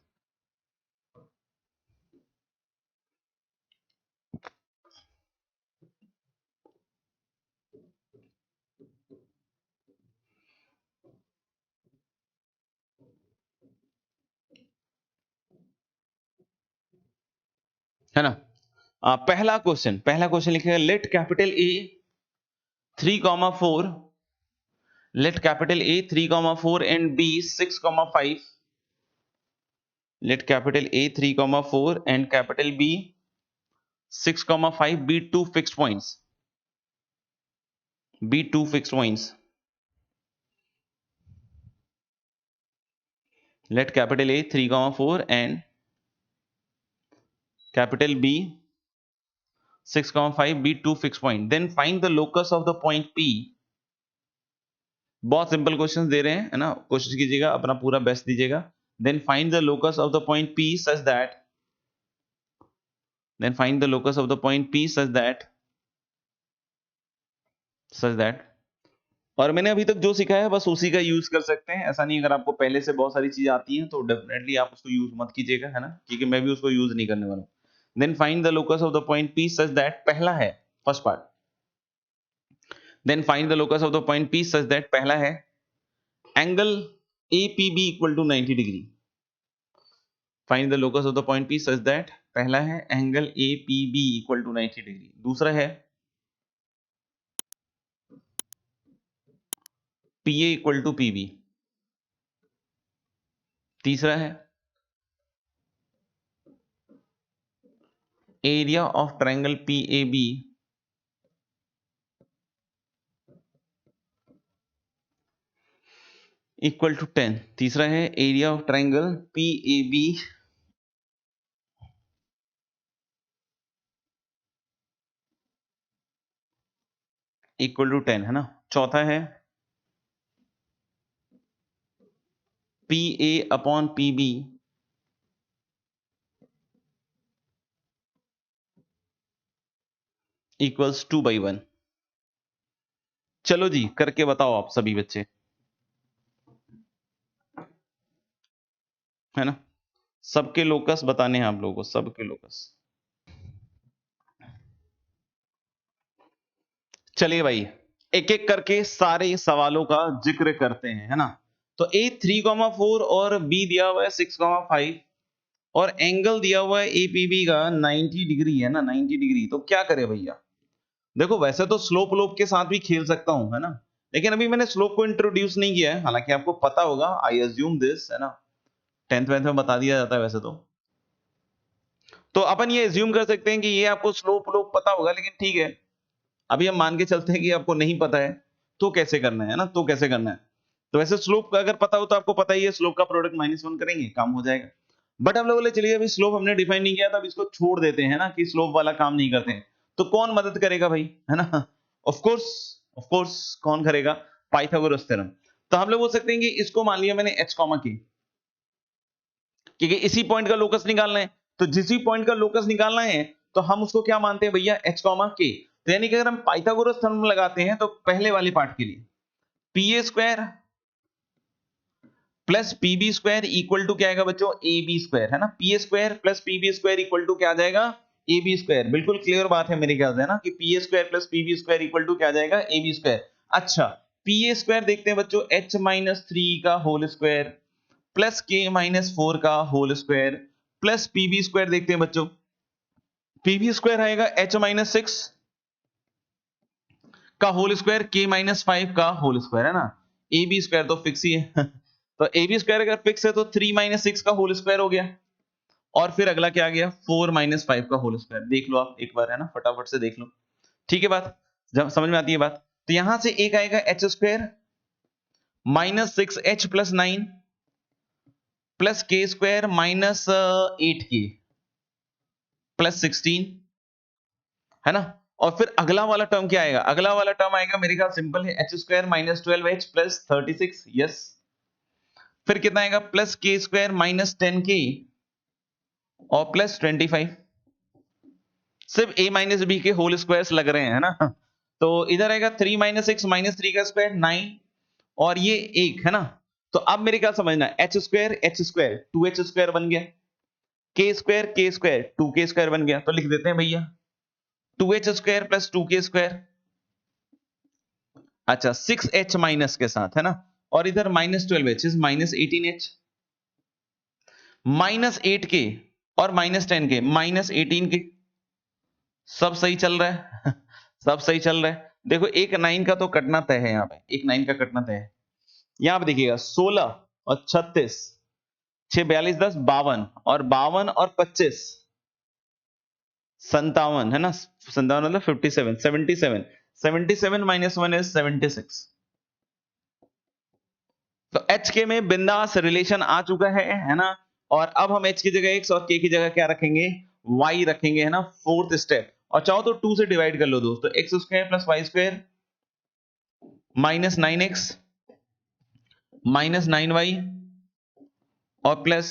है ना। पहला क्वेश्चन लिखेगा, let capital A 3,4, let capital A 3,4 and B 6,5, let capital A 3,4 and capital B 6,5 be two fixed points, be two fixed points. Let capital A 3,4 and capital B 6,5 be two fixed point, then find the locus of the point P. बहुत simple questions दे रहे हैं, है ना, कोशिश कीजिएगा, अपना पूरा बेस्ट दीजिएगा। Then find the locus of the point P such that, then find the locus of the point P such that, और मैंने अभी तक जो सिखाया है बस उसी का यूज कर सकते हैं, ऐसा नहीं अगर आपको पहले से बहुत सारी चीज आती हैं तो डेफिनेटली आप उसको यूज मत कीजिएगा, है ना, क्योंकि मैं भी उसको यूज नहीं करने वाला हूं। Then find the locus of the point P such that, पहला है first part, then find the locus of the point P such that, पहला है angle APB equal to 90 degree. Find the locus of the point P such that, पहला है angle APB equal to 90 degree. दूसरा है PA equal to PB। तीसरा है area of triangle PAB equal to 10। तीसरा है area of triangle PAB equal to 10 है ना। चौथा है P A upon P B equals 2/1। चलो जी करके बताओ आप सभी बच्चे, है ना। सबके लोकस बताने हैं आप लोगों को, सबके लोकस। चलिए भाई एक एक करके सारे सवालों का जिक्र करते हैं, है ना। तो ए 3,4 और बी दिया हुआ है 6,5 और एंगल दिया हुआ है एपीबी का 90 डिग्री है ना, 90 डिग्री। तो क्या करे भैया, देखो वैसे तो स्लोप लोप के साथ भी खेल सकता हूं, है ना, लेकिन अभी मैंने स्लोप को इंट्रोड्यूस नहीं किया है, हालांकि आपको पता होगा, आई अज्यूम दिस, है ना, 10th में बता दिया जाता है वैसे तो अपन ये एज्यूम कर सकते हैं कि ये आपको स्लोप लोप पता होगा, लेकिन ठीक है अभी हम मान के चलते हैं कि आपको नहीं पता है, तो कैसे करना है ना, तो कैसे करना है। तो वैसे स्लोप का अगर पता हो तो आपको पता ही है, स्लोप का प्रोडक्ट -1 करेंगे काम हो जाएगा। बट हम लोग बोले चलिए अभी स्लोप हमने डिफाइन नहीं किया, तो अब इसको छोड़ देते हैं ना, कि स्लोप वाला काम नहीं करते हैं। तो कौन मदद करेगा भाई, है ना। ऑफ कोर्स कौन करेगा, पाइथागोरस थ्योरम। तो हम लोग बोल सकते हैं कि इसको मान लिया मैंने h की, क्योंकि इसी पॉइंट का लोकस निकालना है, तो जिस भी पॉइंट का लोकस निकालना है तो हम उसको क्या मानते हैं भैया, h k। तो यानी कि अगर हम पाइथागोरस थ्योरम लगाते हैं तो पहले वाले पार्ट के लिए P A square plus P B square equal to क्या आएगा बच्चों, ए बी स्क्वायर, है ना। P A square plus P B square equal to क्या आ जाएगा, ए बी स्क्वायर। बिल्कुल क्लियर बात है मेरे ख्याल से, है ना, कि P A square plus P B square equal to क्या आ जाएगा, ए बी स्क्वायर। अच्छा पी ए स्क्वायर देखते हैं बच्चों, h-3 का होल स्क्वायर प्लस k-4 का whole square plus PB square देखते हैं बच्चों, पीबी स्क्वायर आएगा h-6 का होल स्क्वायर k-5 का होल स्क्वायर, है ना। ए बी स्क्वायर तो फिक्स ही है तो ए बी स्क्वायर अगर फिक्स है तो 3-6 का होल स्क्वायर हो गया, और फिर अगला क्या आ गया, 4-5 का होल स्क्वायर। देख लो आप एक बार, है ना, फटाफट से देख लो, ठीक है बात, जब समझ में आती है बात। तो यहां से एक आएगा h square -6h + 9 plus k square -8k plus 16, है ना। और फिर अगला वाला टर्म क्या आएगा, अगला वाला टर्म आएगा मेरे ख्याल सिंपल है, h square -12h plus 36, yes. फिर कितना आएगा, प्लस k स्क्वायर -10k और प्लस 25। सिर्फ a माइनस बी के होल स्क्वायर्स लग रहे हैं, है ना। तो इधर आएगा 3-6 -3 का स्क्वायर 9 और ये 1, है ना। तो अब मेरे ख्याल समझना, h स्क्वायर 2h स्क्वायर बन गया, k स्क्वायर 2k स्क्वायर बन गया। तो लिख देते हैं भैया 2h square plus 2k square, अच्छा 6h माइनस के साथ, है ना। और इधर -12h इज -18h -8k और -10k -18k। सब सही चल रहा है सब सही चल रहा है। देखो एक 9 का तो कटना तय है, यहाँ पे एक 9 का कटना तय है। यहाँ पे देखिएगा 16 और 36, 6 42 10 52 और 52 और 25 57, है ना। 57 मतलब 57 77 77 -1 इज 76। तो एच के में बिंदास रिलेशन आ चुका है ना। और अब हम एच की जगह एक्स और के की जगह क्या रखेंगे, वाई रखेंगे, है ना, फोर्थ स्टेप। और चाहो तो 2 से डिवाइड कर लो दोस्तों, x square plus y square -9x -9y और plus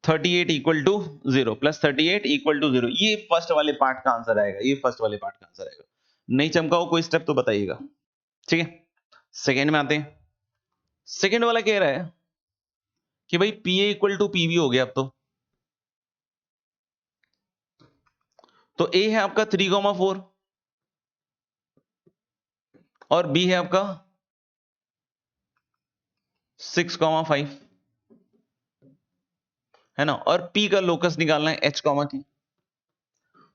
38 equal to 0, plus 38 equal to 0। ये फर्स्ट वाले पार्ट का आंसर आएगा, ये फर्स्ट वाले पार्ट का आंसर आएगा। नहीं चमका हो कोई स्टेप तो बताइएगा, ठीक है। सेकेंड में आते हैं, सेकेंड वाला कह रहा है कि भाई P A equal to PB हो गया। अब तो ए है आपका 3,4 और बी है आपका 6,5, है ना। और पी का लोकस निकालना है h की।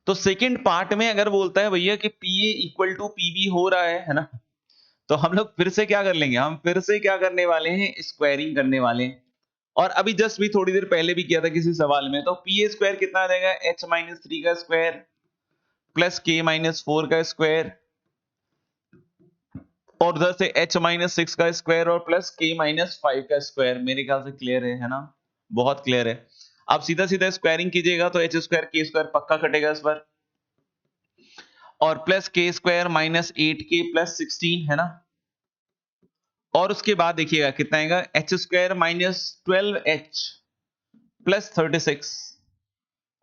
तो सेकंड पार्ट में अगर बोलता है भैया कि P A equal to PB हो रहा है ना, तो हम लोग फिर से क्या कर लेंगे, हम फिर से क्या करने वाले हैं, स्क्वायरिंग करने वाले हैं। और अभी जस्ट भी थोड़ी देर पहले भी किया था किसी सवाल में, तो पी ए स्क्वायर कितना आ जाएगा, h-3 का स्क्वायर प्लस k-4 का स्क्वायर और उधर से h-6 का स्क्वायर और प्लस k-5 का स्क्वायर। मेरे ख्याल से क्लियर है ना, बहुत क्लियर है। आप सीधा सीधा स्क्वायरिंग कीजिएगा तो h स्क्वायर k स्क्वायर पक्का कटेगा इस बार। और प्लस के स्क्वायर माइनस 8k प्लस 16 है ना। और उसके बाद देखिएगा कितना आएगा, H square minus 12h plus 36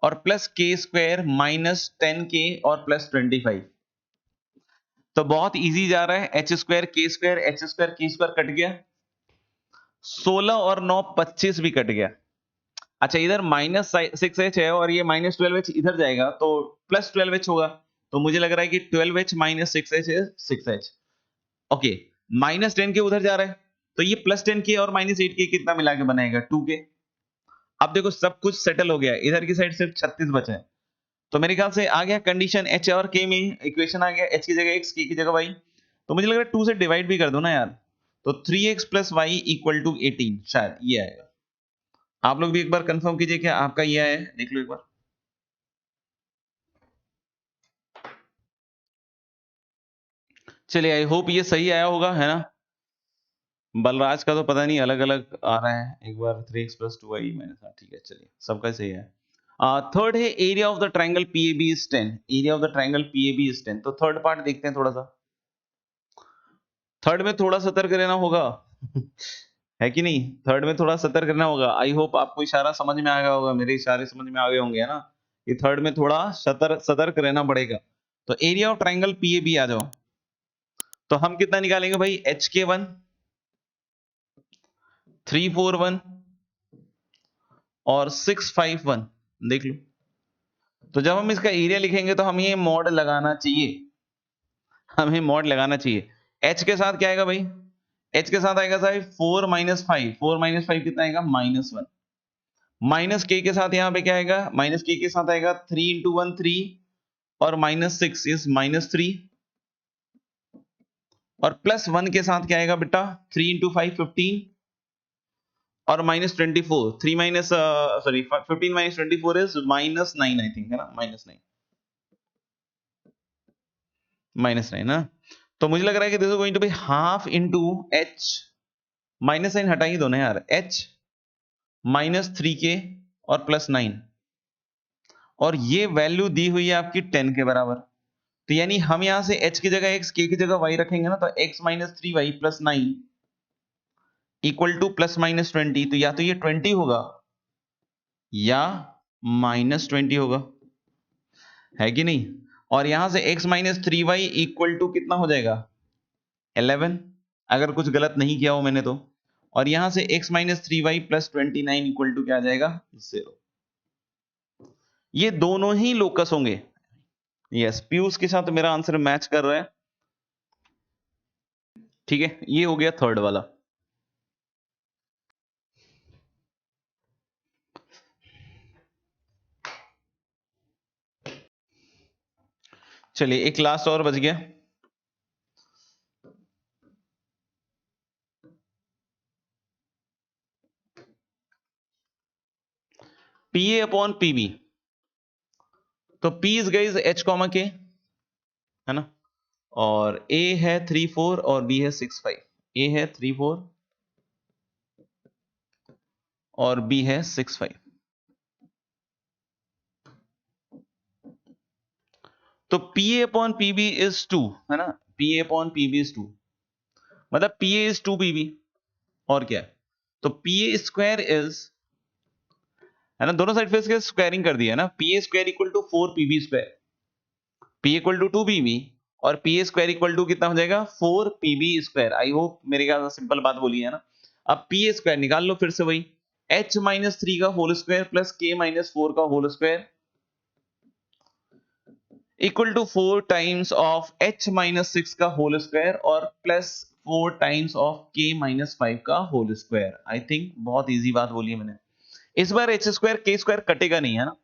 और प्लस के स्क्वायर माइनस 10k और प्लस 25। तो बहुत इजी जा रहा है, एच स्क्वायर के स्क्वायर एच स्क्वायर के स्क्वायर कट गया, 16 और 9 25 भी कट गया। अच्छा इधर माइनस 6h है और ये माइनस 12h इधर जाएगा तो प्लस 12h होगा। तो मुझे लग रहा है कि 12h माइनस 6h है 6h। ओके, माइनस 10k उधर जा रहा है तो ये प्लस 10k और माइनस 8k कितना मिला के बनाएगा 2k। अब देखो सब कुछ सेटल हो गया, इधर की साइड सिर्फ 36 बचा है। तो मेरे ख्याल से आ गया कंडीशन एच और के में, इक्वेशन आ गया एच की जगह एक्स, के की जगह वाई। तो मुझे लग रहा है 2 से डिवाइड भी कर दो ना यार, तो 3x plus Y equal to 18, शायद ये आएगा। आप लोग भी एक बार कंफर्म कीजिए क्या आपका ये है, देख लो एक बार। चलिए आई होप ये सही आया होगा, है ना। बलराज का तो पता नहीं अलग अलग आ रहा है, एक बार 3x प्लस 2y माइनस, हाँ ठीक है चलिए सबका सही है। थर्ड है area of the triangle PAB is 10, area of the triangle PAB is 10। तो थर्ड पार्ट देखते हैं थोड़ा सा, थर्ड में थोड़ा सतर्क रहना होगा है कि नहीं, थर्ड में थोड़ा सतर्क रहना होगा। आई होप आपको इशारा समझ में आ गया होगा, मेरे इशारे समझ में आ गए होंगे, है ना। ये थर्ड में थोड़ा सतर्क रहना पड़ेगा। तो एरिया ऑफ ट्राइंगल पीएबी आ जाओ, तो हम कितना निकालेंगे भाई, एच के 1 341 और 651, देख लो। तो जब हम इसका एरिया लिखेंगे तो हम ये मॉड लगाना चाहिए, हमें मॉड लगाना चाहिए। एच के साथ क्या आएगा भाई, एच के साथ आएगा साहब 4 माइनस 5, 4 माइनस 5 कितना आएगा -1। माइनस के साथ यहाँ पे क्या आएगा, माइनस के साथ आएगा 3 इंटू 1 3 और -6 इज -3 और प्लस 1 के साथ क्या आएगा बेटा, 3 इंटू 5 15 और -24, 3 minus sorry 15 minus 24 is -9 I think, है ना, -9 ना। तो मुझे लग रहा है कि this is going to be half into h, minus sign हटा ही दो ना यार, एच -3k और +9 और ये वैल्यू दी हुई है आपकी 10 के बराबर। तो यानी हम यहां से h की जगह x, k की जगह y रखेंगे ना, तो x - 3y + 9 इक्वल टू ±20। तो या तो ये 20 होगा या -20 होगा, है कि नहीं। और यहां से x - 3y इक्वल टू कितना हो जाएगा 11, अगर कुछ गलत नहीं किया हो मैंने तो। और यहां से x - 3y + 29 इक्वल टू क्या आ जाएगा 0। ये दोनों ही लोकस होंगे। यस, पीयूष के साथ मेरा आंसर मैच कर रहा है, ठीक है। ये हो गया थर्ड वाला। चलिए एक लास्ट और बच गया। पीए अपॉन पीबी, तो P is guys H comma के, है ना, और ए है 3 4 और बी है 6 5। ए है 3 4 और बी है 6 5। तो पीए अपॉन पीबी इज 2, है ना, पीए अपॉन पीबी इज 2, मतलब पीए इज 2 पीबी और क्या है। तो पीए स्क्वायर इज, है ना, दोनों साइड फेस के स्क्वायरिंग कर दिया है ना, PA square equal to 4 PB square, P equal to 2 PB और पी स्क्वायर इक्वल टू कितना हो जाएगा 4 पीबी स्क्वायर। आई होप मेरे ख्याल से सिंपल बात बोली है ना। अब पी स्क्वायर निकाल लो फिर से वही, h - 3 का होल स्क्वायर प्लस k - 4 का whole square equal to 4 times of h - 6 का होल स्क्वायर और प्लस 4 टाइम्स ऑफ k - 5 का होल स्क्वायर। आई थिंक बहुत इजी बात बोली है मैंने। इस बार h स्क्वायर k स्क्वायर कटेगा नहीं, है ना।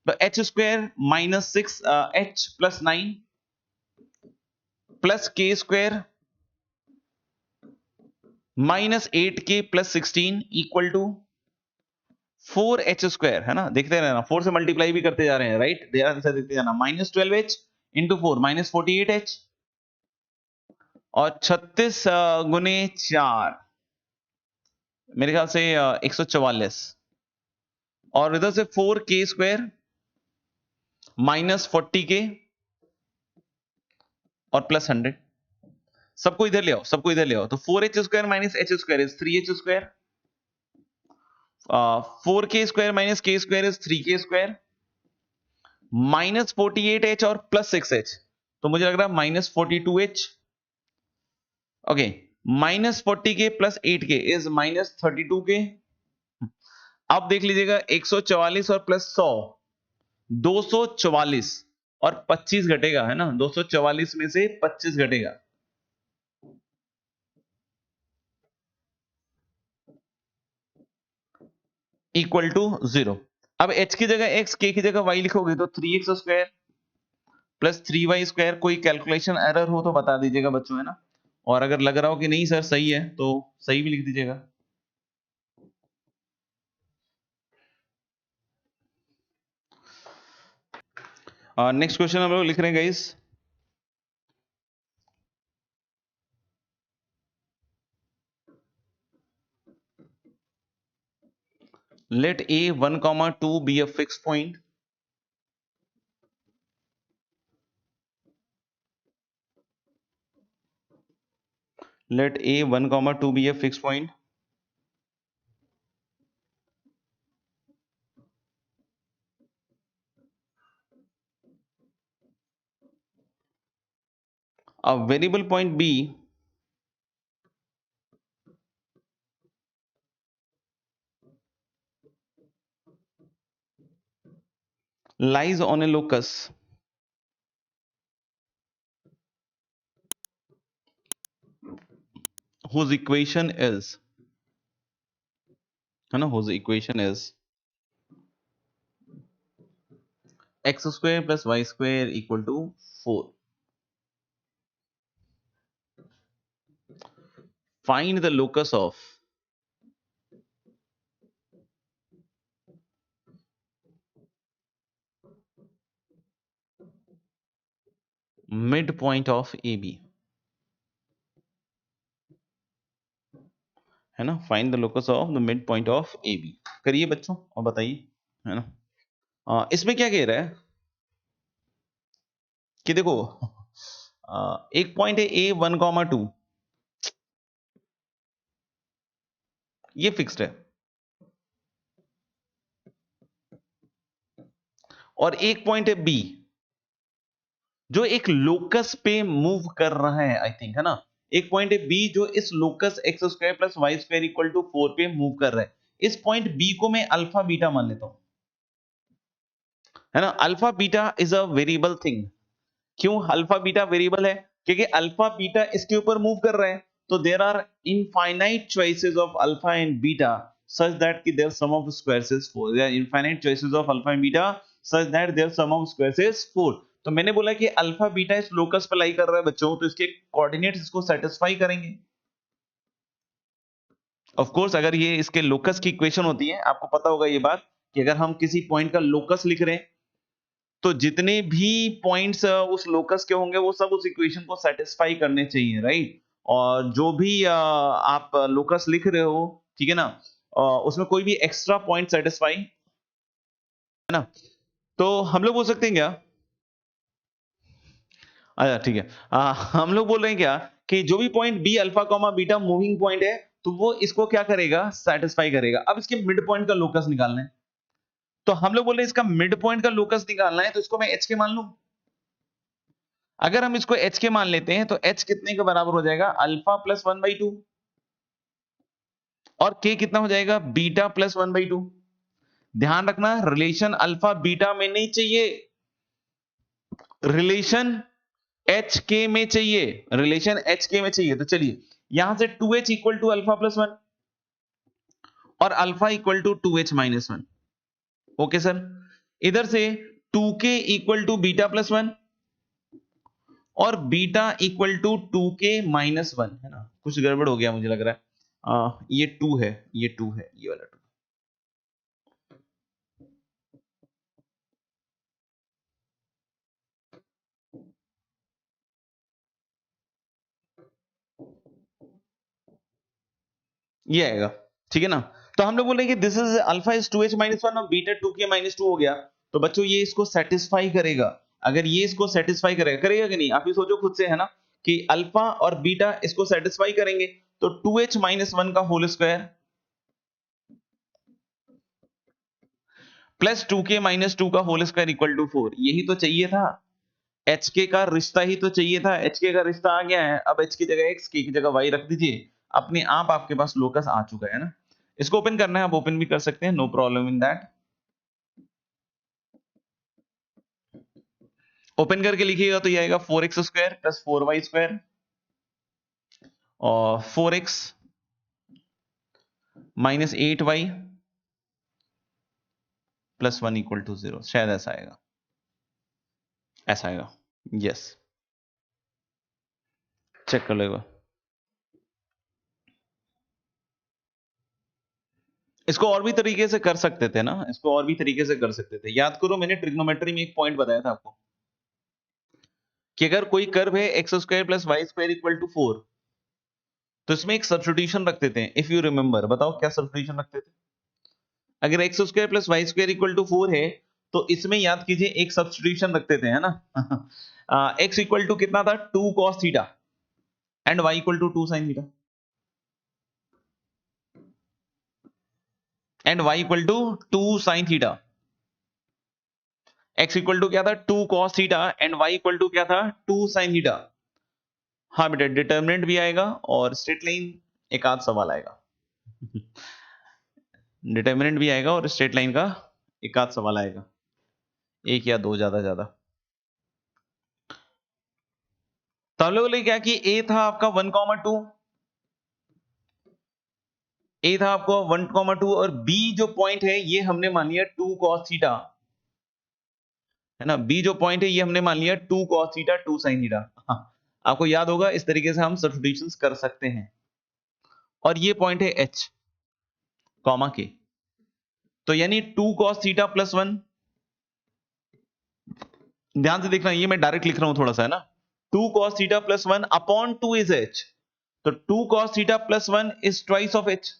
तो h square -6 h + 9 plus k square -8k + 16 equal to 4h square, है ना, देखते रहना 4 से मल्टीप्लाई भी करते जा रहे हैं, राइट, देखते जाना, -12h इंटू 4 -48h और 36 गुने 4 मेरे ख्याल से 144 और इधर से 4k स्क्वायर -40k और प्लस 100, सबको इधर ले आओ, सबको इधर ले आओ, तो 4h square minus h square is 3h square, 4k square minus k square is 3k square, minus 48h और प्लस 6h, तो मुझे लग रहा है minus 42h, okay, minus 40k plus 8k is minus 32k। अब देख लीजिएगा 144 और प्लस 100 244 और 25 घटेगा, है ना, 244 में से 25 घटेगा, इक्वल टू 0। अब h की जगह x, k की जगह y लिखोगे तो 3x square plus 3y square, कोई कैलकुलेशन एरर हो तो बता दीजिएगा बच्चों, है ना, और अगर लग रहा हो कि नहीं सर सही है तो सही भी लिख दीजिएगा। नेक्स्ट क्वेश्चन हम लोग लिख रहे हैं guys, let a 1, 2 be a fixed point, let a 1, 2 be a fixed point, a variable point b lies on a locus whose equation is, है ना, whose equation is x square plus y square equal to 4. Find the locus of midpoint of AB, है ना, find the locus of the mid point of A B. करिए बच्चों और बताइए, है ना, इसमें क्या कह रहा है कि देखो एक पॉइंट है ए 1, 2, ये फिक्स्ड है, और एक पॉइंट है बी जो एक लोकस पे मूव कर रहा है, आई थिंक, है ना, एक पॉइंट है बी जो इस लोकस x square plus y square equal to 4 पे मूव कर रहा है। इस पॉइंट बी को मैं अल्फा बीटा मान लेता हूं, है ना, alpha beta is a variable thing. क्यों अल्फा बीटा वेरिएबल है? क्योंकि अल्फा बीटा इसके ऊपर मूव कर रहे हैं, तो there are infinite choices of alpha and beta such that कि their sum of squares is 4. There are infinite choices of alpha and beta such that their sum of squares is 4. तो मैंने बोला कि alpha beta इस locus पर लाई कर रहा है बच्चों, तो इसके कोऑर्डिनेट्स इसको सेटिस्फाई करेंगे। ऑफ कोर्स अगर ये इसके लोकस की इक्वेशन होती है, आपको पता होगा ये बात कि अगर हम किसी पॉइंट का लोकस लिख रहे हैं तो जितने भी पॉइंट्स उस लोकस के होंगे वो सब उस इक्वेशन को सेटिस्फाई करने चाहिए, राइट। और जो भी आप लोकस लिख रहे हो, ठीक है ना, उसमें कोई भी एक्स्ट्रा पॉइंट सेटिस्फाई, है ना, तो हम लोग बोल सकते हैं क्या, अच्छा ठीक है, हम लोग बोल रहे हैं क्या कि जो भी point B alpha comma beta moving point है तो वो इसको क्या करेगा, सेटिस्फाई करेगा। अब इसके मिड पॉइंट का लोकस निकालना है, तो हम लोग बोल रहे हैं इसका मिड पॉइंट का लोकस निकालना है, तो इसको मैं एच के मान लूं। अगर हम इसको h के मान लेते हैं तो h कितने के बराबर हो जाएगा, अल्फा प्लस 1/2, और k कितना हो जाएगा, बीटा प्लस 1/2। ध्यान रखना रिलेशन अल्फा बीटा में नहीं चाहिए, रिलेशन एच के में चाहिए, रिलेशन एच के में चाहिए। तो चलिए यहां से 2h equal to alpha plus 1 और alpha equal to 2h minus 1, okay sir. इधर से 2k equal to beta plus 1 और beta equal to 2k minus 1, है ना, कुछ गड़बड़ हो गया मुझे लग रहा है, ये 2 है, ये 2 है, ये वाला 2। ये आएगा, ठीक है ना। तो हम लोग बोल रहे हैं कि this is alpha is 2h minus 1 और बीटा 2k माइनस 2 हो गया, तो बच्चों ये इसको सेटिस्फाई करेगा। अगर ये इसको सेटिस्फाई करेगा, करेगा कि नहीं? आप ही सोचो खुद से, है ना, कि अल्फा और बीटा इसको सेटिस्फाई करेंगे तो 2h माइनस 1 का whole square plus 2k minus 2 का होल स्क्वायर इक्वल टू 4। यही तो चाहिए था, hk का रिश्ता ही तो चाहिए था। hk का रिश्ता आ गया है, अब h की जगह x, k की जगह y रख दीजिए, अपने आप आपके पास लोकस आ चुका है ना। इसको ओपन करना है, आप ओपन भी कर सकते हैं, no problem in that. Open करके लिखिएगा तो ये आएगा 4x square plus 4y square और 4x minus 8y plus 1 equal to 0। शायद ऐसा आएगा, ऐसा आएगा, यस, चेक कर लो। इसको और भी तरीके से कर सकते थे ना, इसको और भी तरीके से कर सकते थे। याद करो, मैंने ट्रिग्नोमेट्री में एक पॉइंट बताया था आपको कि अगर कोई कर्व है x square plus y square equal to 4, तो इसमें एक सब्स्टिट्यूशन रखते थे। इफ यू रिमेंबर, बताओ क्या सब्स्टिट्यूशन रखते थे? अगर x square plus y square equal to 4 है तो इसमें याद कीजिए एक सब्स्टिट्यूशन रखते थे, है ना। एक्स इक्वल टू कितना था? 2 cos theta and y equal to 2 sin theta and y equal to 2 sin theta. X equal to क्या था? 2 cos theta and y equal to क्या था? 2 sin थीटा। हाँ बेटा, डिटर्मिनेंट भी आएगा और स्ट्रेट लाइन एक आध सवाल आएगा। डिटर्मिनेंट भी आएगा और स्ट्रेट लाइन का एक आध सवाल आएगा, एक या दो, ज्यादा ज्यादा। तो हम लोगों ने क्या कि ए था आपका 1,2, ए था आपको 1,2 और बी जो पॉइंट है ये हमने मान लिया 2 cos थीटा, है ना। बी जो पॉइंट है ये हमने मान लिया 2 cos थीटा 2 sin थीटा। हाँ, आपको याद होगा, इस तरीके से हम सब्स्टिट्यूशंस कर सकते हैं। और ये पॉइंट है एच कॉमा के, तो यानी 2 cos थीटा प्लस 1, ध्यान से देखना, ये मैं डायरेक्ट लिख रहा हूं थोड़ा सा, है ना। 2 cos theta plus 1 upon 2 is H, तो 2 cos theta plus 1 is twice of H,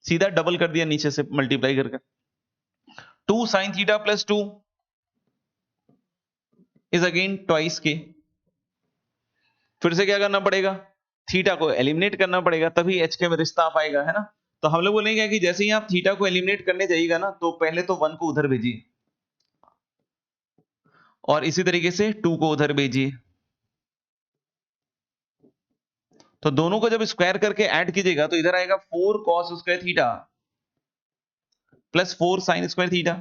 सीधा डबल कर दिया नीचे से मल्टीप्लाई करके। 2 sin theta plus 2 is again twice के। फिर से क्या करना पड़ेगा? थीटा को एलिमिनेट करना पड़ेगा, तभी एच के में रिश्ता आ पाएगा, है ना। तो हम लोग बोलेंगे कि जैसे ही आप थीटा को एलिमिनेट करने जाइएगा ना, तो पहले तो 1 को उधर भेजिए और इसी तरीके से 2 को उधर भेजिए। तो दोनों को जब स्क्वायर करके ऐड कीजिएगा तो इधर आएगा 4 cos square theta plus 4 sin square theta,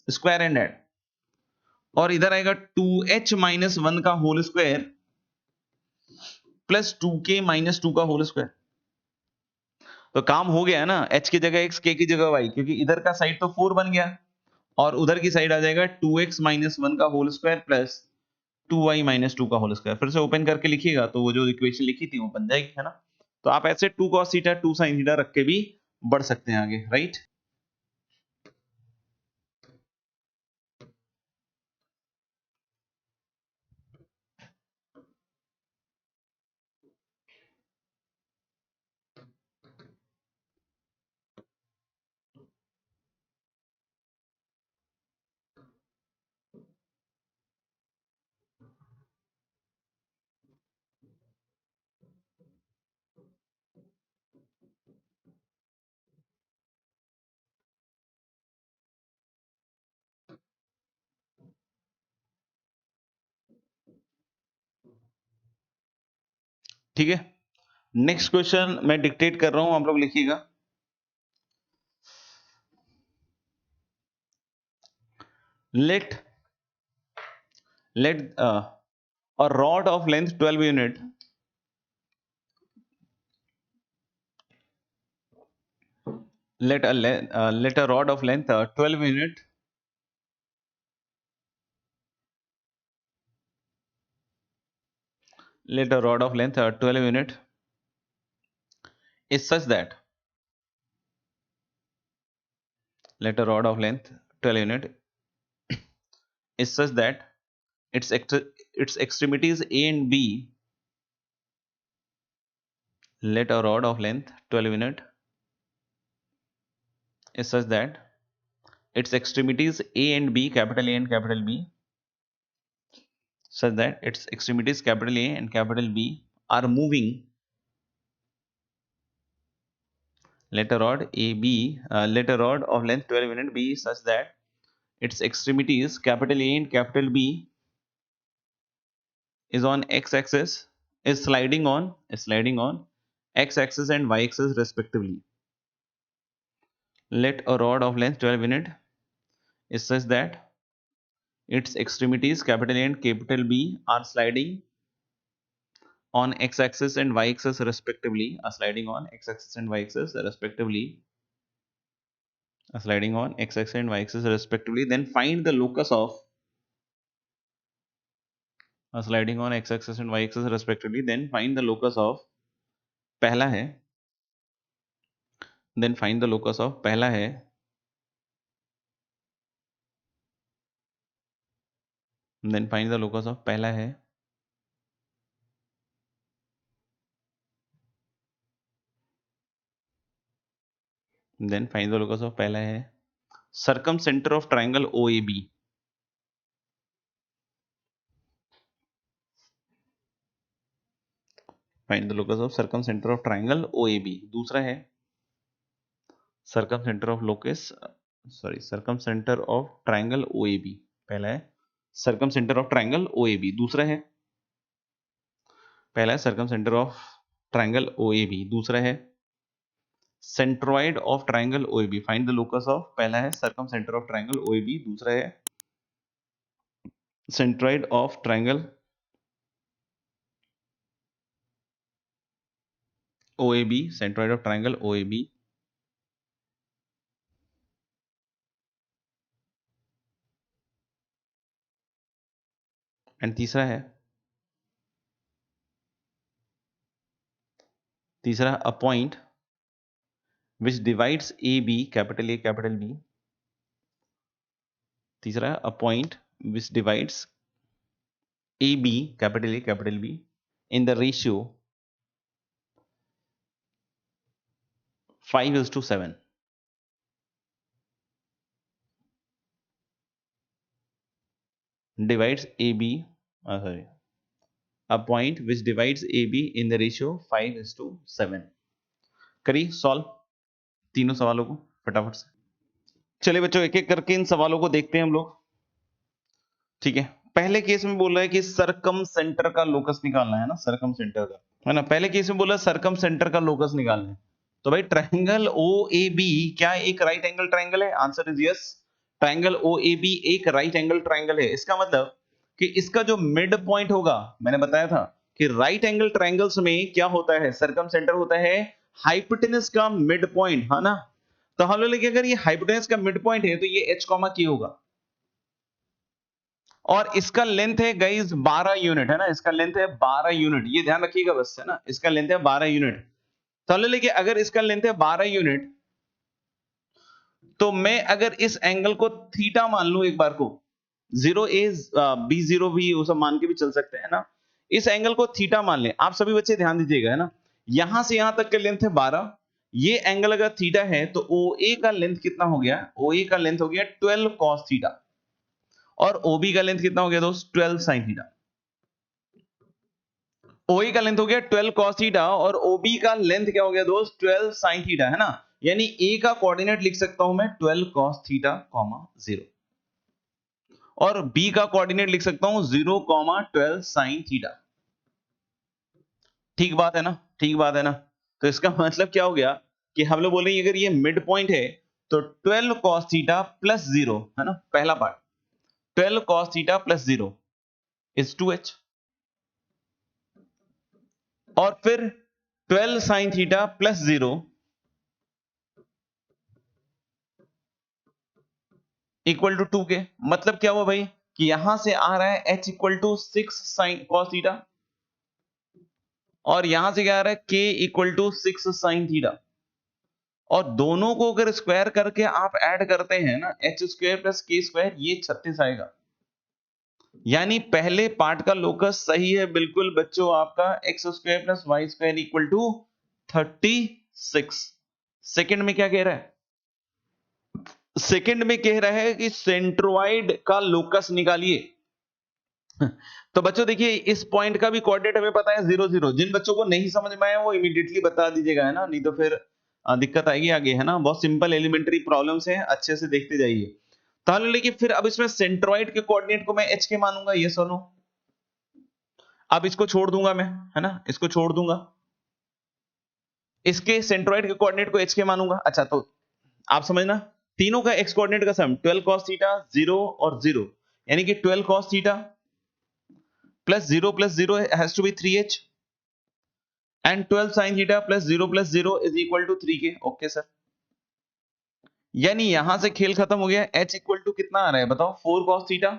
square and add, और इधर आएगा 2h माइनस 1 का whole square plus 2k minus 2 का होल स्क्वायर। तो काम हो गया ना, h की जगह x, k की जगह y, क्योंकि इधर का साइड तो 4 बन गया और उधर की साइड आ जाएगा 2x माइनस 1 का whole square plus 2y minus 2 का होल स्क्वायर। फिर से ओपन करके लिखिएगा तो वो जो इक्वेशन लिखी थी वो बन जाएगी, है ना। तो आप ऐसे 2 cos थीटा 2 sin थीटा रख के भी बढ़ सकते हैं आगे, राइट। ठीक है, नेक्स्ट क्वेश्चन मैं डिक्टेट कर रहा हूं, आप लोग लिखिएगा। Let let a rod of length 12 unit let a rod of length 12 unit let a rod of length 12 unit is such that let a rod of length 12 unit is such that its extremities A and B, let a rod of length 12 unit is such that its extremities A and B, capital A and capital B, such that its extremities capital A and capital B are moving. Let a rod AB, let a rod of length 12 unit be such that its extremities capital A and capital B is on x-axis, is sliding on x-axis and y-axis respectively. Let a rod of length 12 unit is such that its extremities capital A and capital B are sliding on x-axis and y-axis respectively, are sliding on x-axis and y-axis respectively, are sliding on x-axis and y-axis respectively. Then find the locus of, are sliding on x-axis and y-axis respectively. Then find the locus of, पहला है, then find the locus of, पहला है, then find the locus of, पहला है, then find the locus of, पहला है, circumcenter of triangle OAB. Find the locus of circumcenter of triangle OAB. दूसरा है circumcenter of locus, circumcenter of triangle OAB. पहला है circumcenter of triangle OAB. दूसरा है, पहला है circumcenter of triangle OAB. दूसरा है centroid of triangle OAB. Find the locus of, पहला है circumcenter of triangle OAB. दूसरा है centroid of triangle OAB. Centroid of triangle OAB. And तीसरा है, तीसरा a point which divides AB, capital A, capital B. तीसरा a point which divides AB, capital A, capital B in the ratio 5:7. Divides AB, a point which divides AB in the ratio 5:7. करिए solve तीनों सवालों को फटाफट से। चलिए बच्चों एक एक करके इन सवालों को देखते हैं हम लोग, ठीक है। पहले केस में बोल रहा है कि सरकम सेंटर का लोकस निकालना है ना, सरकम सेंटर का है ना। पहले केस में बोला सरकम सेंटर का लोकस निकालना है। तो भाई ट्रायंगल OAB क्या एक राइट एंगल ट्रायंगल है? Answer is yes. Triangle OAB एक राइट एंगल ट्रायंगल है। इसका मतलब कि इसका जो मिड पॉइंट होगा, मैंने बताया था कि राइट एंगल ट्रायंगल्स में क्या होता है, सरकम सेंटर होता है हाइपोटेनस का मिड पॉइंट, है ना। तो हम लोग लेंगे अगर ये हाइपोटेनस का मिड पॉइंट है तो ये H, K होगा और इसका लेंथ है गाइस 12 यूनिट, है ना। इसका लेंथ है 12 यूनिट, ये ध्यान रखिएगा बस, है ना। इसका लेंथ है 12 यूनिट। तो लेके अगर इसका लेंथ है 12 यूनिट तो मैं अगर इस एंगल को थीटा मान लूं एक बार को, 0A B0 भी वो सब मान के भी चल सकते हैं ना। इस एंगल को थीटा मान लें। आप सभी बच्चे ध्यान दीजिएगा, है ना। यहां से यहां तक का लेंथ है 12, ये एंगल अगर थीटा है तो OA का लेंथ कितना हो गया? OA का लेंथ हो गया 12 cos थीटा और OB का लेंथ कितना हो गया दोस्त? 12 sin थीटा। OA का लेंथ हो गया 12 cos थीटा और OB का लेंथ क्या हो गया दोस्त? 12 sin थीटा, है ना। यानी A का कोऑर्डिनेट लिख सकता हूं मैं 12 cos थीटा, 0 और B का कोऑर्डिनेट लिख सकता हूं 0, 12 sin थीटा। ठीक बात है ना, ठीक बात है ना। तो इसका मतलब क्या हो गया कि हम लोग बोलेंगे अगर ये मिड पॉइंट है तो 12 cos थीटा प्लस 0, है ना। पहला part 12 cos theta plus 0 is 2H और फिर 12 sin theta plus 0 equal to 2 k. मतलब क्या हुआ भाई कि यहां से आ रहा है H equal to 6 sin cos theta और यहां से क्या आ रहा है K equal to 6 sin theta और दोनों को अगर स्क्वायर करके आप ऐड करते हैं ना, H square plus K square, ये 36 आएगा। यानी पहले पार्ट का लोकस सही है बिल्कुल बच्चों आपका x square plus y square equal to 36। Second में क्या कह रहा है? सेकंड में कह रहा है कि सेंट्रोइड का लोकस निकालिए। तो बच्चों देखिए इस पॉइंट का भी कोऑर्डिनेट हमें पता है 0 0। जिन बच्चों को नहीं समझ में आया वो इमीडिएटली बता दीजिएगा, है ना, नहीं तो फिर दिक्कत आएगी आगे, है ना। बहुत सिंपल एलिमेंट्री प्रॉब्लम्स हैं, अच्छे से देखते जाइए। तो लेकिन फिर अब इसमें सेंट्रॉइड के कोऑर्डिनेट को मैं h के मानूंगा, ये सुनो। अब इसको छोड़ दूंगा मैं, है ना, इसको छोड़ दूंगा, इसके सेंट्रॉइड के कोऑर्डिनेट को h के मानूंगा। अच्छा तो आप समझना, तीनों का x कोऑर्डिनेट का सम 12 cos थीटा 0 और 0, यानी कि 12 cos theta plus 0 has to be 3h and 12 sin theta plus 0 is equal to 3k। Okay sir, यानी यहां से खेल खत्म हो गया। h इक्वल टू कितना आ रहा है बताओ, 4 cos थीटा,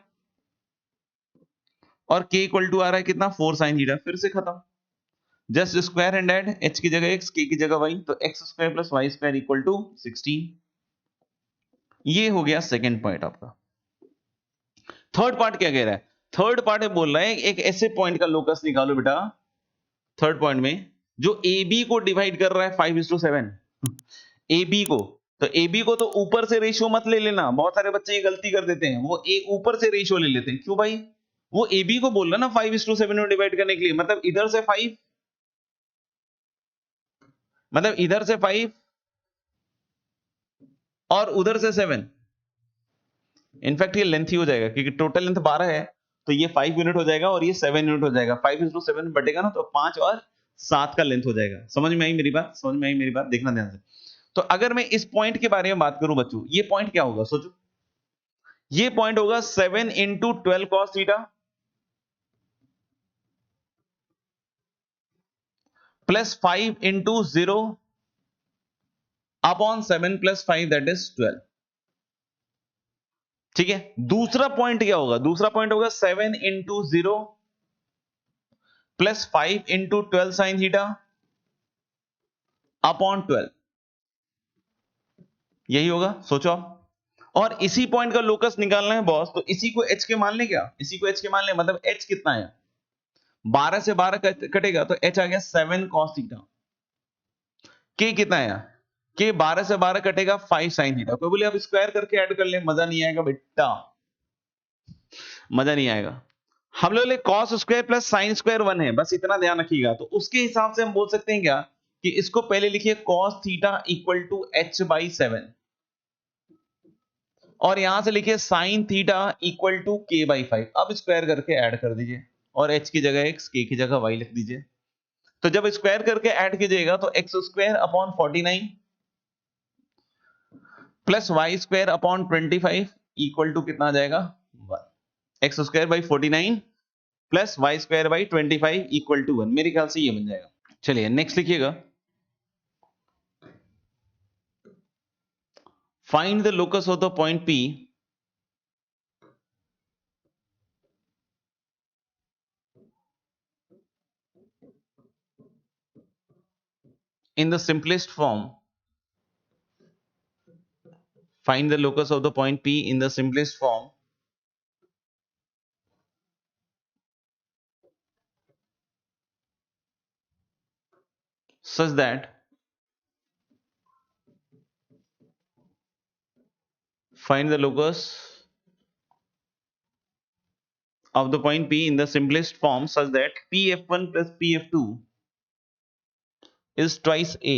और k इक्वल टू आ रहा है कितना, 4 sin थीटा। फिर से खत्म, just square and add, h की जगह x, k की जगह y, तो x square plus y square equal to 16। ये हो गया सेकेंड पॉइंट आपका। थर्ड पार्ट क्या कह रहा है, थर्ड पार्ट में बोल रहा है एक ऐसे पॉइंट का लोकस निकालो बेटा, थर्ड पॉइंट में जो ए बी को डिवाइड कर रहा है 5:7, ए बी को। तो ए बी को तो ऊपर से रेशियो मत ले लेना, बहुत सारे बच्चे ये गलती कर देते हैं, वो ए ऊपर से रेशियो ले लेते हैं। क्यों भाई, वो ए बी को बोल रहा है ना 5:7 में डिवाइड करने के लिए, मतलब इधर से 5, मतलब इधर से 5 और उधर से 7। इनफैक्ट ये लेंथ ही हो जाएगा क्योंकि टोटल लेंथ 12 है, तो ये 5 यूनिट हो जाएगा और ये 7 यूनिट हो जाएगा। 5:7 बटेगा ना, तो 5 और 7 का लेंथ हो जाएगा। समझ में आई मेरी बात, समझ में आई मेरी बात, देखना ध्यान से। तो अगर मैं इस पॉइंट के बारे में बात करूं बच्चों, ये पॉइंट क्या होगा सोचो, ये पॉइंट होगा 7 into 12 cos theta plus 5 into 0 upon 7 plus 5 that is 12। ठीक है, दूसरा पॉइंट क्या होगा, दूसरा पॉइंट होगा 7 into 0 plus 5 into 12 sine theta upon 12, यही होगा, सोचो आप। और इसी पॉइंट का लोकस निकालना है बॉस, तो इसी को h के मान ले, क्या इसी को h के मान ले, मतलब h कितना है, 12 से 12 कटेगा तो h आ गया 7 cos थीटा। k कितना है, k 12 से 12 कटेगा 5 sin थीटा। कोई बोले अब स्क्वायर करके ऐड कर ले, मजा नहीं आएगा बेटा, मजा नहीं आएगा। हम लोग cos square plus sine square 1 है, बस इतना ध्यान रखिएगा। तो उसके हिसाब से हम बोल सकते हैं क्या कि इसको पहले लिखिए cos theta equal to h/7, और यहां से लिखिए sin theta equal to k/5। अब स्क्वायर करके ऐड कर दीजिए, और h की जगह x, k की जगह y लिख दीजिए। तो जब स्क्वायर करके ऐड कीजिएगा तो x square upon 49 plus y square upon 25 equal to कितना आ जाएगा, 1। X square by 49 plus y square by 25 equal to 1। मेरे ख्याल से ये बन जाएगा। चलिए नेक्स्ट लिखिएगा, find the locus of the point P in the simplest form. Find the locus of the point P in the simplest form such that find the locus of the point P in the simplest form such that Pf1 plus Pf2 is twice A,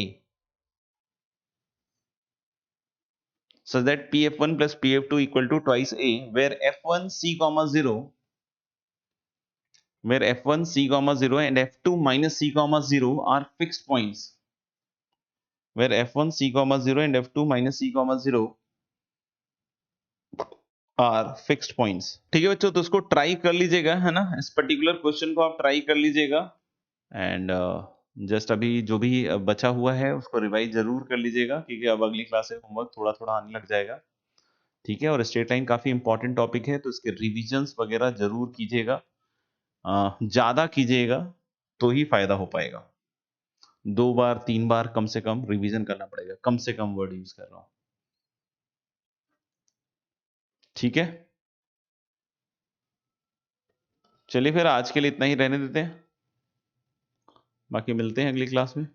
such that Pf1 plus Pf2 equal to twice A, where F1 C comma 0, where F1 C comma 0 and F2 minus C comma 0 are fixed points, where F1 C comma 0 and F2 minus C comma 0 are fixed points. ठीक है बच्चों, तो उसको try कर लीजिएगा, है ना, इस पर्टिकुलर क्वेश्चन को आप ट्राई कर लीजिएगा। एंड जस्ट अभी जो भी बचा हुआ है उसको रिवाइज जरूर कर लीजिएगा, क्योंकि अब अगली क्लास में होमवर्क थोड़ा थोड़ा आने लग जाएगा। ठीक है, और स्ट्रेट लाइन काफी इंपॉर्टेंट टॉपिक है, तो इसके रिविजन्स वगैरह जरूर कीजिएगा, ज्यादा कीजिएगा तो ही फायदा हो पाएगा। 2 बार 3 बार कम से कम रिवीजन करना पड़ेगा, कम से कम वर्ड यूज कर रहा हूं। ठीक है, चलिए फिर आज के लिए इतना ही रहने देते हैं, बाकी मिलते हैं अगली क्लास में।